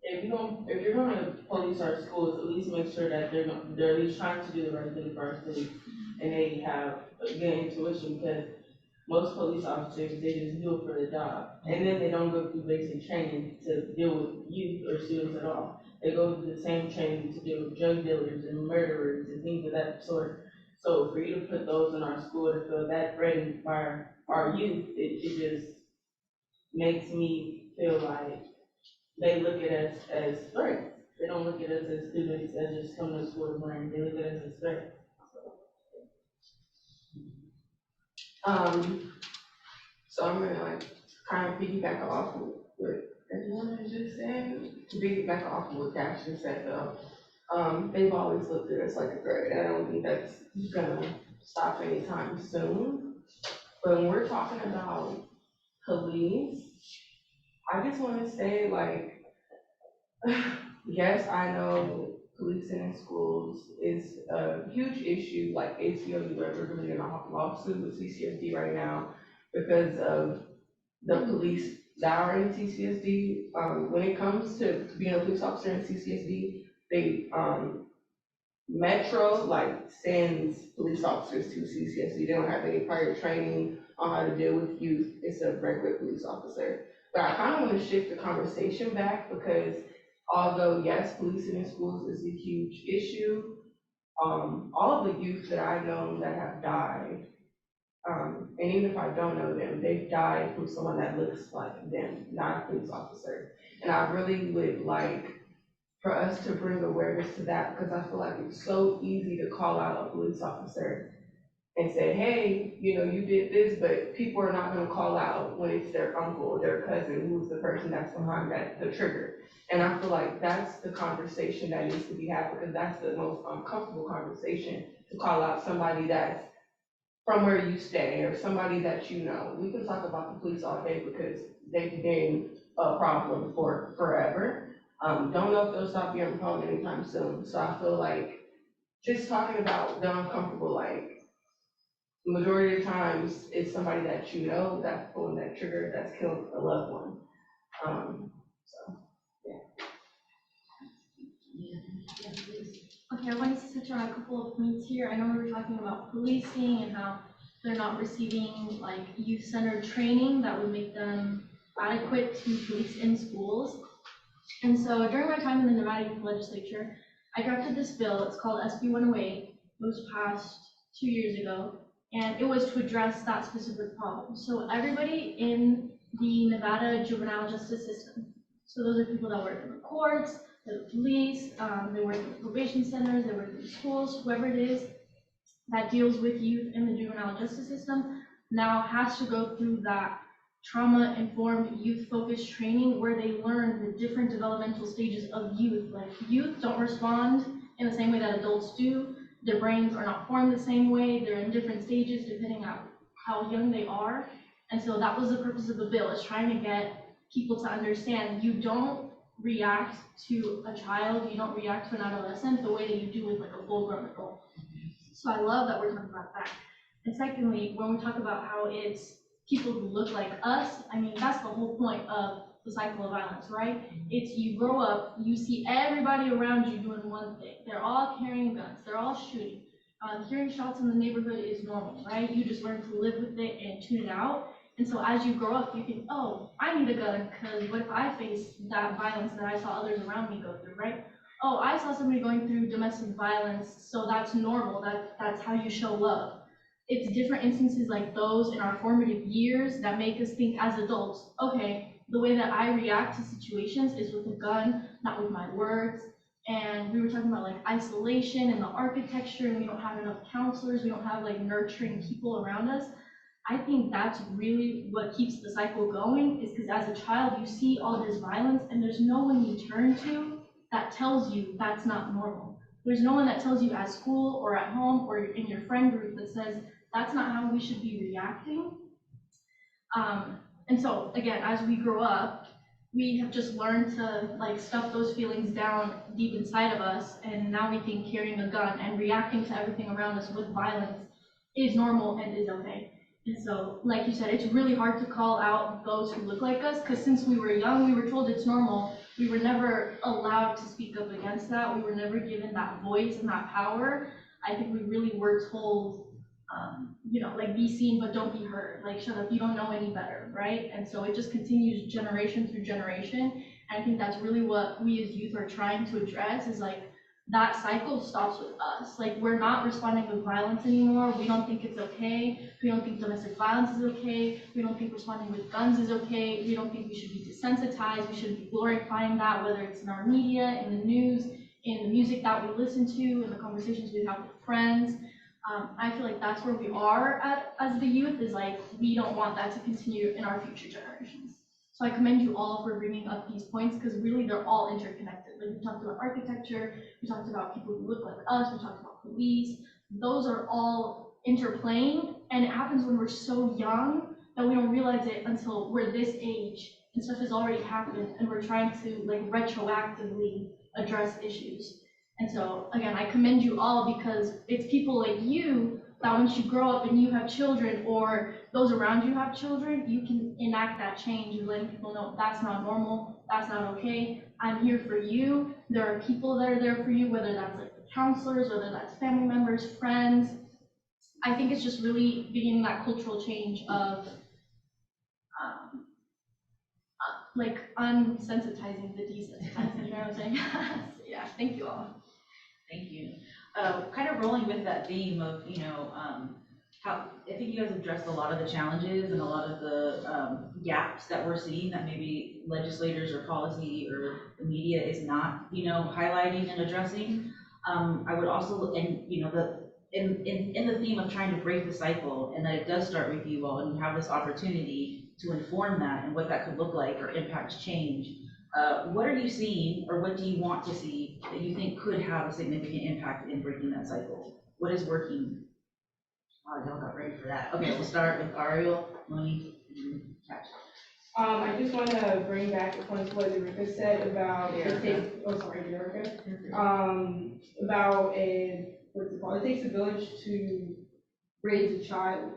if you're gonna police our schools, at least make sure that they're at least trying to do the right thing for our students, and they have a good intuition, because most police officers, they just do it for the job, and then they don't go through basic training to deal with youth or students at all. They go through the same training to deal with drug dealers and murderers and things of that sort. So for you to put those in our school to feel that threatened by our youth, it just makes me feel like they look at us as threats. They don't look at us as students that just come to school to learn. They look at us as threats. So I'm gonna like kind of piggyback off of what everyone has just said. To piggyback off of what Cash just said though, they've always looked at us like a threat, and I don't think that's gonna stop anytime soon. But when we're talking about police, I just want to say, like, yes, I know policing in schools is a huge issue. Like ACLU, we're doing a lawsuit with CCSD right now because of the police that are in CCSD. When it comes to being a police officer in CCSD, they Metro like sends police officers to CCSD. They don't have any prior training on how to deal with youth. It's a regular police officer. But I kind of want to shift the conversation back, because although yes, policing in schools is a huge issue, all of the youth that I know that have died, and even if I don't know them, they've died from someone that looks like them, not a police officer. And I really would like for us to bring awareness to that, because I feel like it's so easy to call out a police officer and say, hey, you did this, but people are not gonna call out when it's their uncle or their cousin who's the person that's behind the trigger. And I feel like that's the conversation that needs to be had, because that's the most uncomfortable conversation, to call out somebody that's from where you stay or somebody that you know. We can talk about the police all day because they've been a problem for forever. Don't know if they'll stop being a problem anytime soon. So I feel like just talking about the uncomfortable, like majority of the times it's somebody that you know that's pulling that trigger that's killed a loved one. So Okay, I wanted to touch on a couple of points here. I know we were talking about policing and how they're not receiving like youth-centered training that would make them adequate to police in schools. And so during my time in the Nevada Youth Legislature, I drafted this bill. It's called SB 108. It was passed 2 years ago, and it was to address that specific problem. So everybody in the Nevada juvenile justice system, so those are people that work in the courts, the police, they work in the probation centers, they work in the schools, whoever it is that deals with youth in the juvenile justice system now has to go through that trauma-informed youth-focused training where they learn the different developmental stages of youth. Like youth don't respond in the same way that adults do. Their brains are not formed the same way. They're in different stages depending on how young they are. And so that was the purpose of the bill, is trying to get people to understand you don't react to a child, you don't react to an adolescent the way that you do with like a full-grown adult. So I love that we're talking about that. And secondly, when we talk about how it's people who look like us, I mean, that's the whole point of the cycle of violence, right? It's you grow up, you see everybody around you doing one thing. They're all carrying guns, they're all shooting. Hearing shots in the neighborhood is normal, right? You just learn to live with it and tune it out. And so as you grow up, you think, oh, I need a gun because what if I face that violence that I saw others around me go through, right? Oh, I saw somebody going through domestic violence, so that's normal, that's how you show love. It's different instances like those in our formative years that make us think as adults, okay, the way that I react to situations is with a gun, not with my words. And we were talking about like isolation and the architecture, and we don't have enough counselors, we don't have like nurturing people around us. I think that's really what keeps the cycle going, is because as a child, you see all this violence and there's no one you turn to that tells you that's not normal. There's no one that tells you at school or at home or in your friend group that says that's not how we should be reacting. And so again, as we grow up, we have just learned to like stuff those feelings down deep inside of us, and now we think carrying a gun and reacting to everything around us with violence is normal and is okay. And so, like you said, it's really hard to call out those who look like us, because since we were young, we were told it's normal. We were never allowed to speak up against that. We were never given that voice and that power. I think we really were told, you know, like be seen, but don't be heard. Like, shut up, you don't know any better, right? And so it just continues generation through generation. And I think that's really what we as youth are trying to address, is like, that cycle stops with us. Like, we're not responding with violence anymore. We don't think it's okay. We don't think domestic violence is okay. We don't think responding with guns is okay. We don't think we should be desensitized. We shouldn't be glorifying that, whether it's in our media, in the news, in the music that we listen to, in the conversations we have with friends. I feel like that's where we are at as the youth, is like, we don't want that to continue in our future generations. So I commend you all for bringing up these points, because really they're all interconnected. Like, we talked about architecture, we talked about people who look like us, we talked about police. Those are all interplaying, and it happens when we're so young that we don't realize it until we're this age and stuff has already happened, and we're trying to like retroactively address issues. And so again, I commend you all, because it's people like you that once you grow up and you have children, or those around you have children, you can enact that change of letting people know that's not normal, that's not okay. I'm here for you. There are people that are there for you, whether that's like counselors, whether that's family members, friends. I think it's just really beginning that cultural change of like unsensitizing the desensitizing, you know what I'm saying? So, yeah, thank you all. Thank you. Kind of rolling with that theme of, you know, how I think you guys addressed a lot of the challenges and a lot of the gaps that we're seeing that maybe legislators or policy or the media is not, you know, highlighting and addressing. I would also, and you know, in the theme of trying to break the cycle, and that it does start with you all, and you have this opportunity to inform that and what that could look like or impact change. What are you seeing, or what do you want to see that you think could have a significant impact in breaking that cycle? What is working? Oh, y'all got ready for that. Okay, we'll start with Ariel, Monique, and Cash. I just want to bring back a point to what Erica said about Erica. About what's it called? It takes a village to raise a child.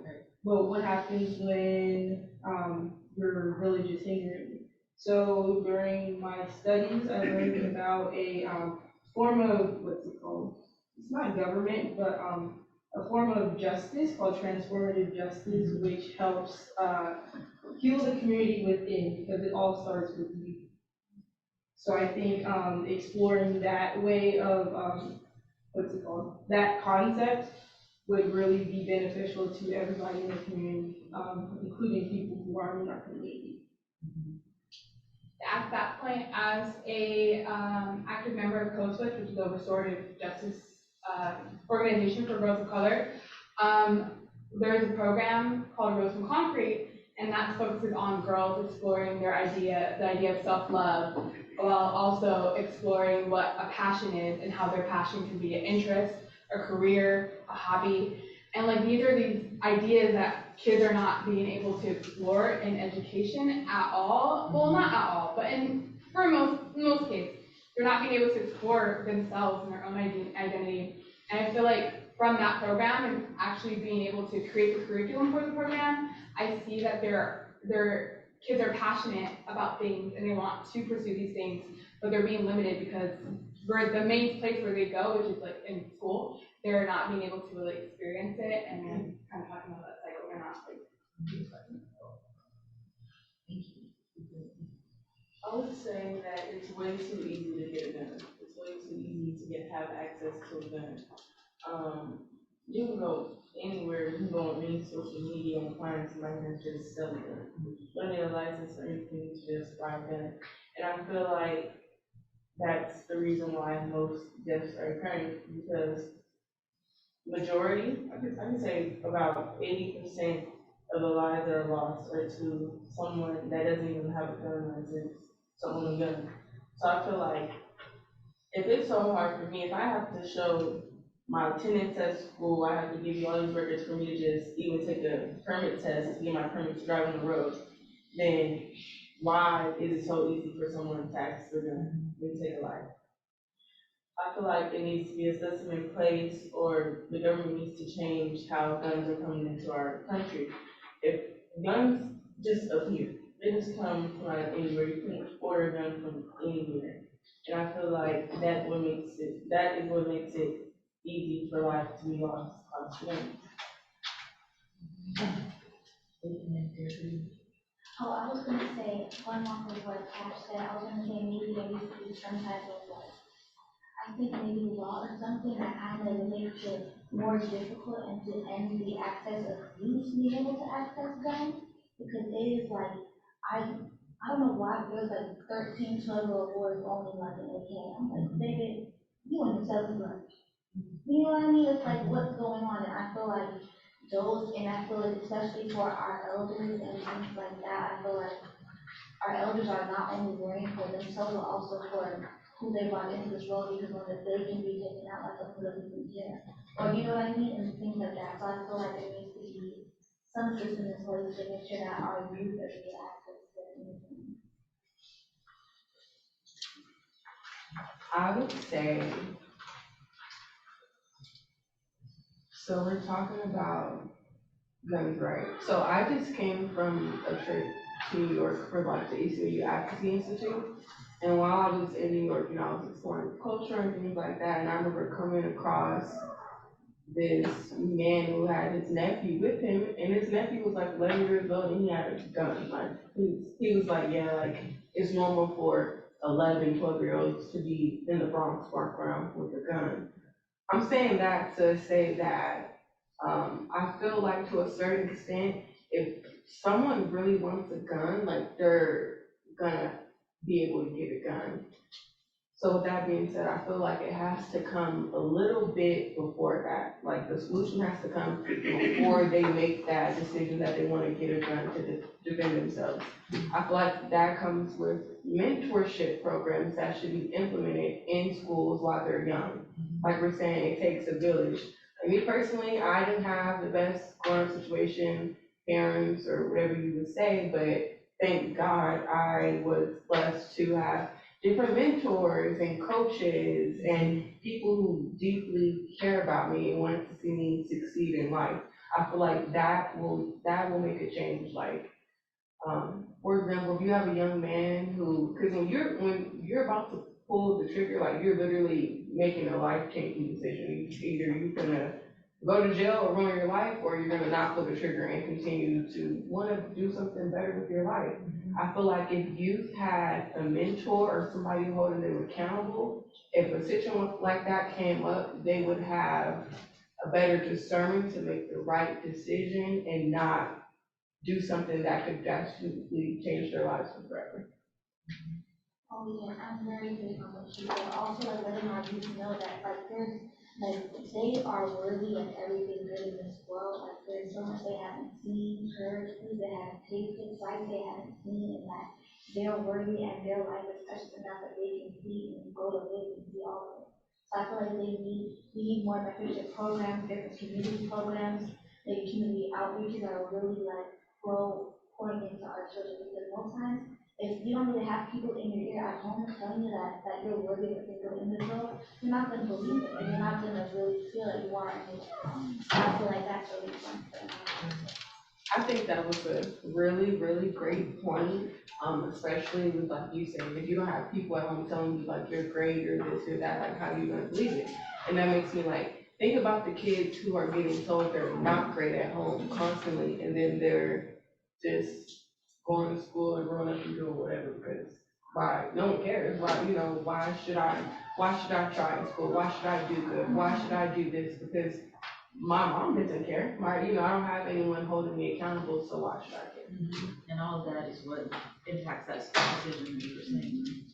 But what happens when your village is hindering? So during my studies, I learned about a form of, what's it called? It's not government, but a form of justice called transformative justice, which helps heal the community within, because it all starts with you. So I think exploring that way of, what's it called? That concept would really be beneficial to everybody in the community, including people who are in our community. At that point, as a active member of Code Switch, which is the restorative justice organization for girls of color, there is a program called Rose from Concrete, and that focuses on girls exploring the idea of self-love, while also exploring what a passion is and how their passion can be an interest, a career, a hobby. And like these are these ideas that kids are not being able to explore in education at all. Well, not at all, but for most kids, they're not being able to explore themselves and their own identity. And I feel like from that program and actually being able to create the curriculum for the program, I see that their kids are passionate about things and they want to pursue these things, but they're being limited because the main place where they go, which is like in school, they're not being able to really experience it, and then kind of talking about that cycle, they're not like. I would say that it's way too easy to get a gun. It's way too easy to have access to a gun. You can go anywhere, you can go on any social media and find somebody that's just selling it. You don't need a license or anything to just buy a gun. And I feel like that's the reason why most deaths are occurring, because majority, I can say about 80% of the lives that are lost are to someone that doesn't even have a gun license, someone with a gun. So I feel like if it's so hard for me, if I have to show my attendance at school, I have to give you all these records for me to just even take a permit test to get my permit to drive on the road, then why is it so easy for someone to access a gun and take a life? I feel like there needs to be a system in place, or the government needs to change how guns are coming into our country. If guns just appear, they just come from out of anywhere, you can order a gun from anywhere. And I feel like that is what makes it easy for life to be lost on guns. Oh, I was gonna say, one more of what Cash said, I was gonna say maybe there needs to be some type of like, I think maybe law or something that kind of makes it more difficult and to end the access of youth being able to access guns, because it is like, I don't know why there's like 13, 12-year-old boys only like an AK. I'm like, baby, you want to sell the gun. You know what I mean? It's like, what's going on? And I feel like I feel like especially for our elders and things like that, I feel like our elders are not only worrying for themselves, but also for who they brought into this world, because when they can be taken out like a political jail. Or you know what I mean? And things like that. So I feel like there needs to be some system in place to make sure that our youth are able to access to anything. I would say, so we're talking about guns, right? So I just came from a trip to New York for like the ACLU Advocacy Institute. And while I was in New York, you know, I was exploring culture and things like that. And I remember coming across this man who had his nephew with him, and his nephew was like 11 years old and he had a gun. Like he was like, yeah, like it's normal for 11, 12-year-olds to be in the Bronx walk around with a gun. I'm saying that to say that I feel like to a certain extent, if someone really wants a gun, like they're gonna be able to get a gun. So with that being said, I feel like it has to come a little bit before that. Like the solution has to come before they make that decision that they want to get a gun to defend themselves. I feel like that comes with mentorship programs that should be implemented in schools while they're young. Like we're saying, it takes a village. me personally, I didn't have the best growing situation, parents, or whatever you would say, but thank God I was blessed to have different mentors and coaches and people who deeply care about me and want to see me succeed in life. I feel like that will make a change. Like, for example, if you have a young man who, because when you're about to pull the trigger, like you're literally making a life-changing decision. Either you're gonna go to jail or ruin your life, or you're gonna not pull the trigger and continue to want to do something better with your life. I feel like if youth had a mentor or somebody holding them accountable, if a situation like that came up, they would have a better discernment to make the right decision and not do something that could drastically change their lives forever. Oh yeah, I'm very big on what you said. Also, like letting our youth know that they are worthy of everything good in this world. Like there's so much they haven't seen, heard, foods they haven't tasted, sights they haven't seen, and that they're worthy and their life is precious enough that they can see and go to live and see all of it. So I feel like we need more mentorship programs, different community programs, like community outreaches that are really like pouring into our children, because most times if you don't really have people in your ear at home telling you that you're worthy of being good in this world, you're not going to believe it, and you're not going to really feel that you are. And I feel like that's really something. I think that was a really, really great point, especially with like you saying, if you don't have people at home telling you like you're great or this or that, like how are you going to believe it? And that makes me like think about the kids who are getting told they're not great at home constantly, and then they're just going to school and growing up and doing whatever, because why? No one cares. Why should I try in school? Why should I do good? Why should I do this? Because my mom doesn't care. I don't have anyone holding me accountable, so why should I care? And all of that is what impacts that school decision that you were saying.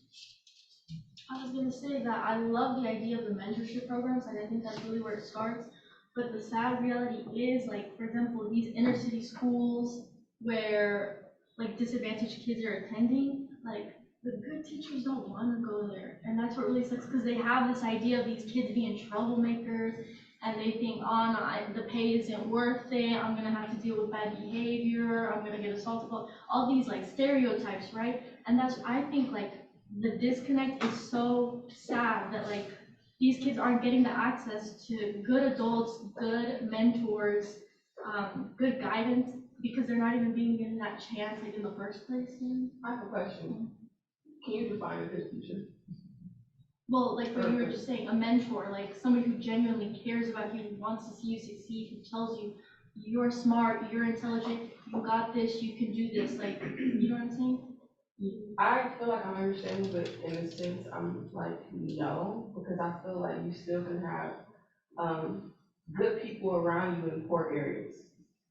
I was gonna say that I love the idea of the mentorship programs, and I think that's really where it starts. But the sad reality is, like, for example, these inner city schools where like disadvantaged kids are attending, like the good teachers don't want to go there. And that's what really sucks, because they have this idea of these kids being troublemakers, and they think, oh no, the pay isn't worth it, I'm gonna have to deal with bad behavior, I'm gonna get assaulted, all these like stereotypes, right? And that's, I think, like the disconnect is so sad that like these kids aren't getting the access to good adults, good mentors, good guidance, because they're not even being given that chance like in the first place. I have a question. Can you define a good teacher? Well, like what you were just saying, a mentor, like somebody who genuinely cares about you, who wants to see you succeed, who tells you you're smart, you're intelligent, you got this, you can do this, like, you know what I'm saying? I feel like I'm understanding, but in a sense, I'm like, no, because I feel like you still can have good people around you in poor areas.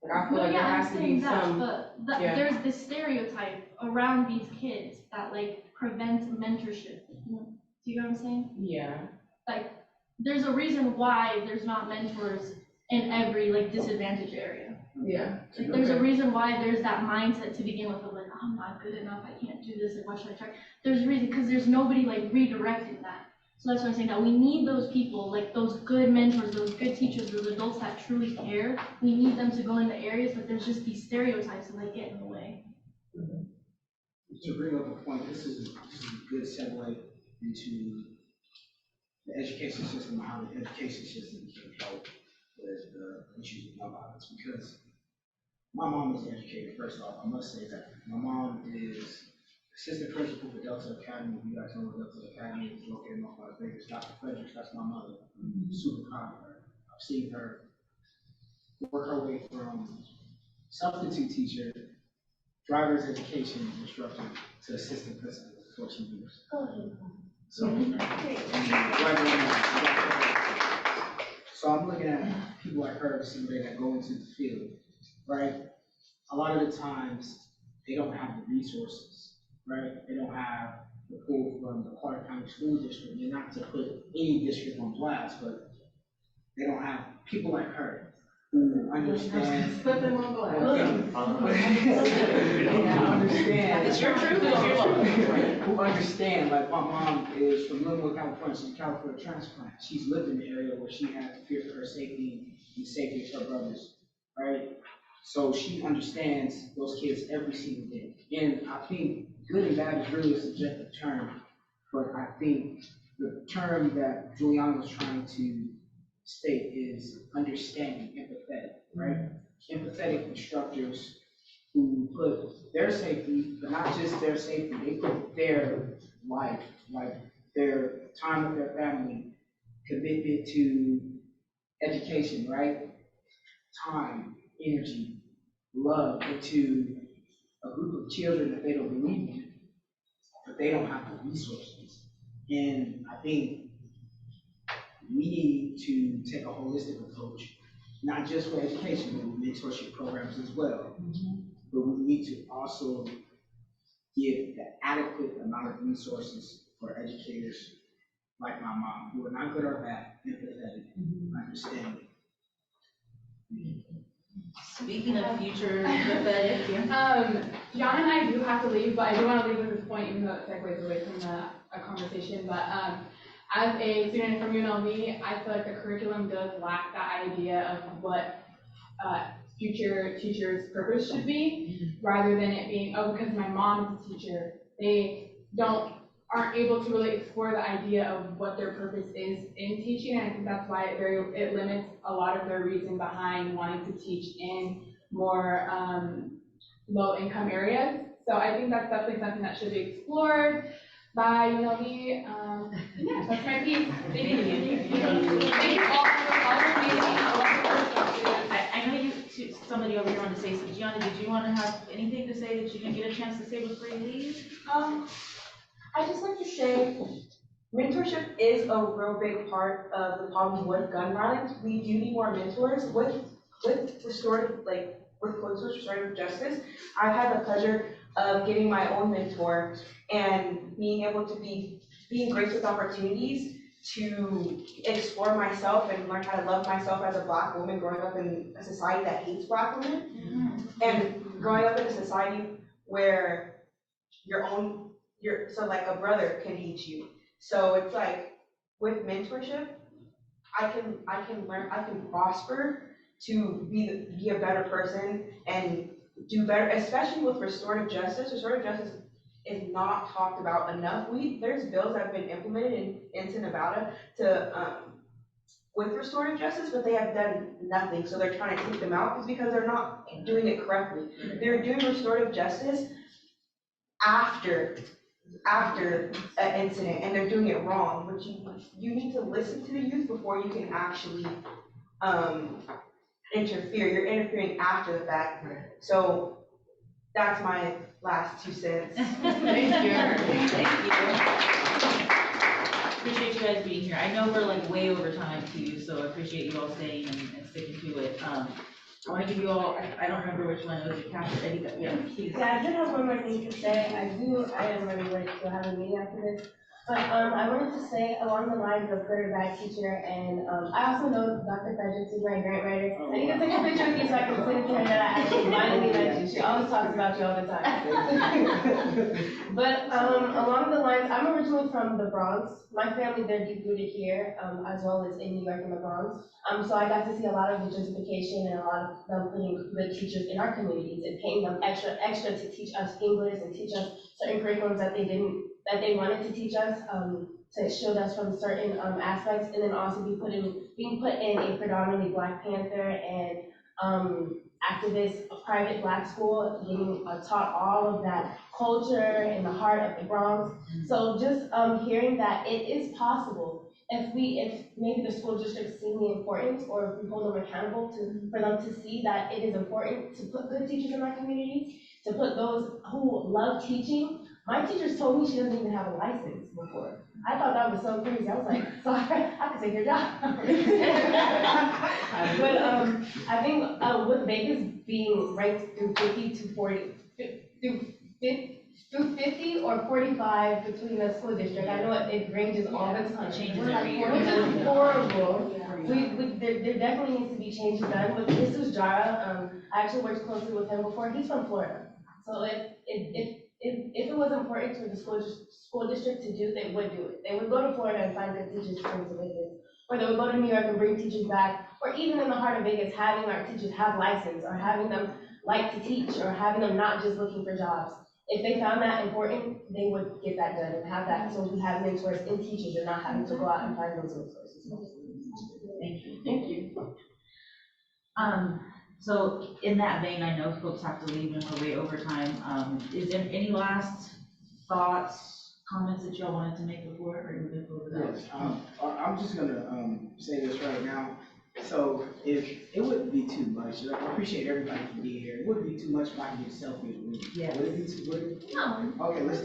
Like I feel like there has to be some. But there's this stereotype around these kids that like prevents mentorship. Do you know what I'm saying? Yeah. Like, there's a reason why there's not mentors in every like disadvantaged area. Yeah. Like, there's a reason why there's that mindset to begin with of like, oh, I'm not good enough, I can't do this, like why should I try? There's a reason, because there's nobody like redirecting that. So that's why I'm saying that we need those people, like those good mentors, those good teachers, those adults that truly care. We need them to go into areas, but there's just these stereotypes and they get in the way. To bring up a point, this is a good segue into the education system, how the education system can help with the issues of gun violence. Because my mom is an educator, first off, I must say that. My mom is assistant principal for Delta Academy. You guys know where Delta Academy is located in North Las Vegas. Dr. Fredericks, that's my mother. I'm super proud of her. I've seen her work her way from substitute teacher, driver's education instructor, to assistant principal for 14 years. So, so I'm looking at people like her, somebody that go into the field, right? A lot of the times, they don't have the resources, right? They don't have the pull from the Clark County School District, and not to put any district on blast, but they don't have people like her who understands. Put them on blast. It's your truth, it's your law. Who understand, like my mom is from Linwood, California, she's a California transplant. She's lived in the area where she had to fear for her safety and the safety of her brothers, right? So she understands those kids every single day. And I think good and bad is really a subjective term, but I think the term that Juliana was trying to state is understanding, empathetic, right? Empathetic instructors who put their safety, but not just their safety, they put their life, like their time with their family, commitment to education, right? Time, energy, love into a group of children that they don't believe in, but they don't have the resources. And I think we need to take a holistic approach, not just for education, but with mentorship programs as well. But we need to also give the adequate amount of resources for educators like my mom, who are not good or bad, empathetic, understanding. Speaking of future empathetic, John and I do have to leave, but I do want to leave with this point, even though it segues away from a conversation. But as a student from UNLV, I feel like the curriculum does lack that idea of what future teachers' purpose should be, rather than it being, oh, because my mom is a teacher, they aren't able to really explore the idea of what their purpose is in teaching. And I think that's why it limits a lot of their reason behind wanting to teach in more low-income areas. So I think that's definitely something that should be explored by UNLV. Yeah, that's my piece. Thank you. Thank you all for amazing. I know somebody over here wanted to say something. Gianna, did you want to have anything to say that you didn't get a chance to say before you leave? I just like to say, mentorship is a real big part of the problem with gun violence. We do need more mentors with restorative, with Code Switch Restorative Justice. I've had the pleasure of getting my own mentor and being able to being graced with opportunities to explore myself and learn how to love myself as a Black woman growing up in a society that hates Black women, and growing up in a society where so like a brother can hate you. So it's like with mentorship, I can learn, I can prosper to be a better person and do better, especially with restorative justice. Restorative justice is not talked about enough. There's bills that have been implemented into Nevada with restorative justice, but they have done nothing. So they're trying to take them out because they're not doing it correctly. They're doing restorative justice after an incident, and they're doing it wrong. But you need to listen to the youth before you can actually interfere. You're interfering after the fact. So that's my last 2 cents. Thank you. Thank you. Appreciate you guys being here. I know we're like way over time too, so I appreciate you all staying and sticking to it. I want to give you all, I don't remember which one, was it Cash or Eddie? Yeah, please. Yeah, I did have one more thing to say. I am really late to have a meeting after this. But I wanted to say along the lines of good or bad teacher, and I also know Dr. Frederick is my grant writer. So you can take a picture with me so I can send it to her that I actually finally met you. She always talks about you all the time. But along the lines, I'm originally from the Bronx. My family, they're deep rooted here, as well as in New York in the Bronx. So I got to see a lot of the gentrification and a lot of them putting good teachers in our communities and paying them extra to teach us English and teach us certain curriculums that they wanted to teach us, to shield us from certain aspects, and then also being put in a predominantly Black Panther and activist, a private Black school, being taught all of that culture in the heart of the Bronx. So just hearing that it is possible if maybe the school districts see the importance, or if we hold them accountable for them to see that it is important to put good teachers in our communities, to put those who love teaching. My teachers told me she doesn't even have a license before. I thought that was so crazy. I was like, so I could take your job. But I think with Vegas being ranked through 50 or 45 between the school district, I know it ranges all the time. It changes We're every year. Which is horrible. There definitely needs to be changes done, but Jesus Jara, I actually worked closely with him before, he's from Florida. So if it was important to the school district to do, they would do it. They would go to Florida and find their teachers to bring to Vegas. Or they would go to New York and bring teachers back, or even in the heart of Vegas, having our teachers have license, or having them like to teach, or having them not just looking for jobs. If they found that important, they would get that done and have that, so we have mentors in teachers and not having to go out and find those resources. Thank you. Thank you. So in that vein, I know folks have to leave and we're way over time. Is there any last thoughts, comments that y'all wanted to make before or moving forward? Yes, I'm just gonna say this right now. So if it wouldn't be too much, like, I appreciate everybody for being here. It wouldn't be too much if I could get a selfie with me. Yeah. Would it be too? No. Okay, let's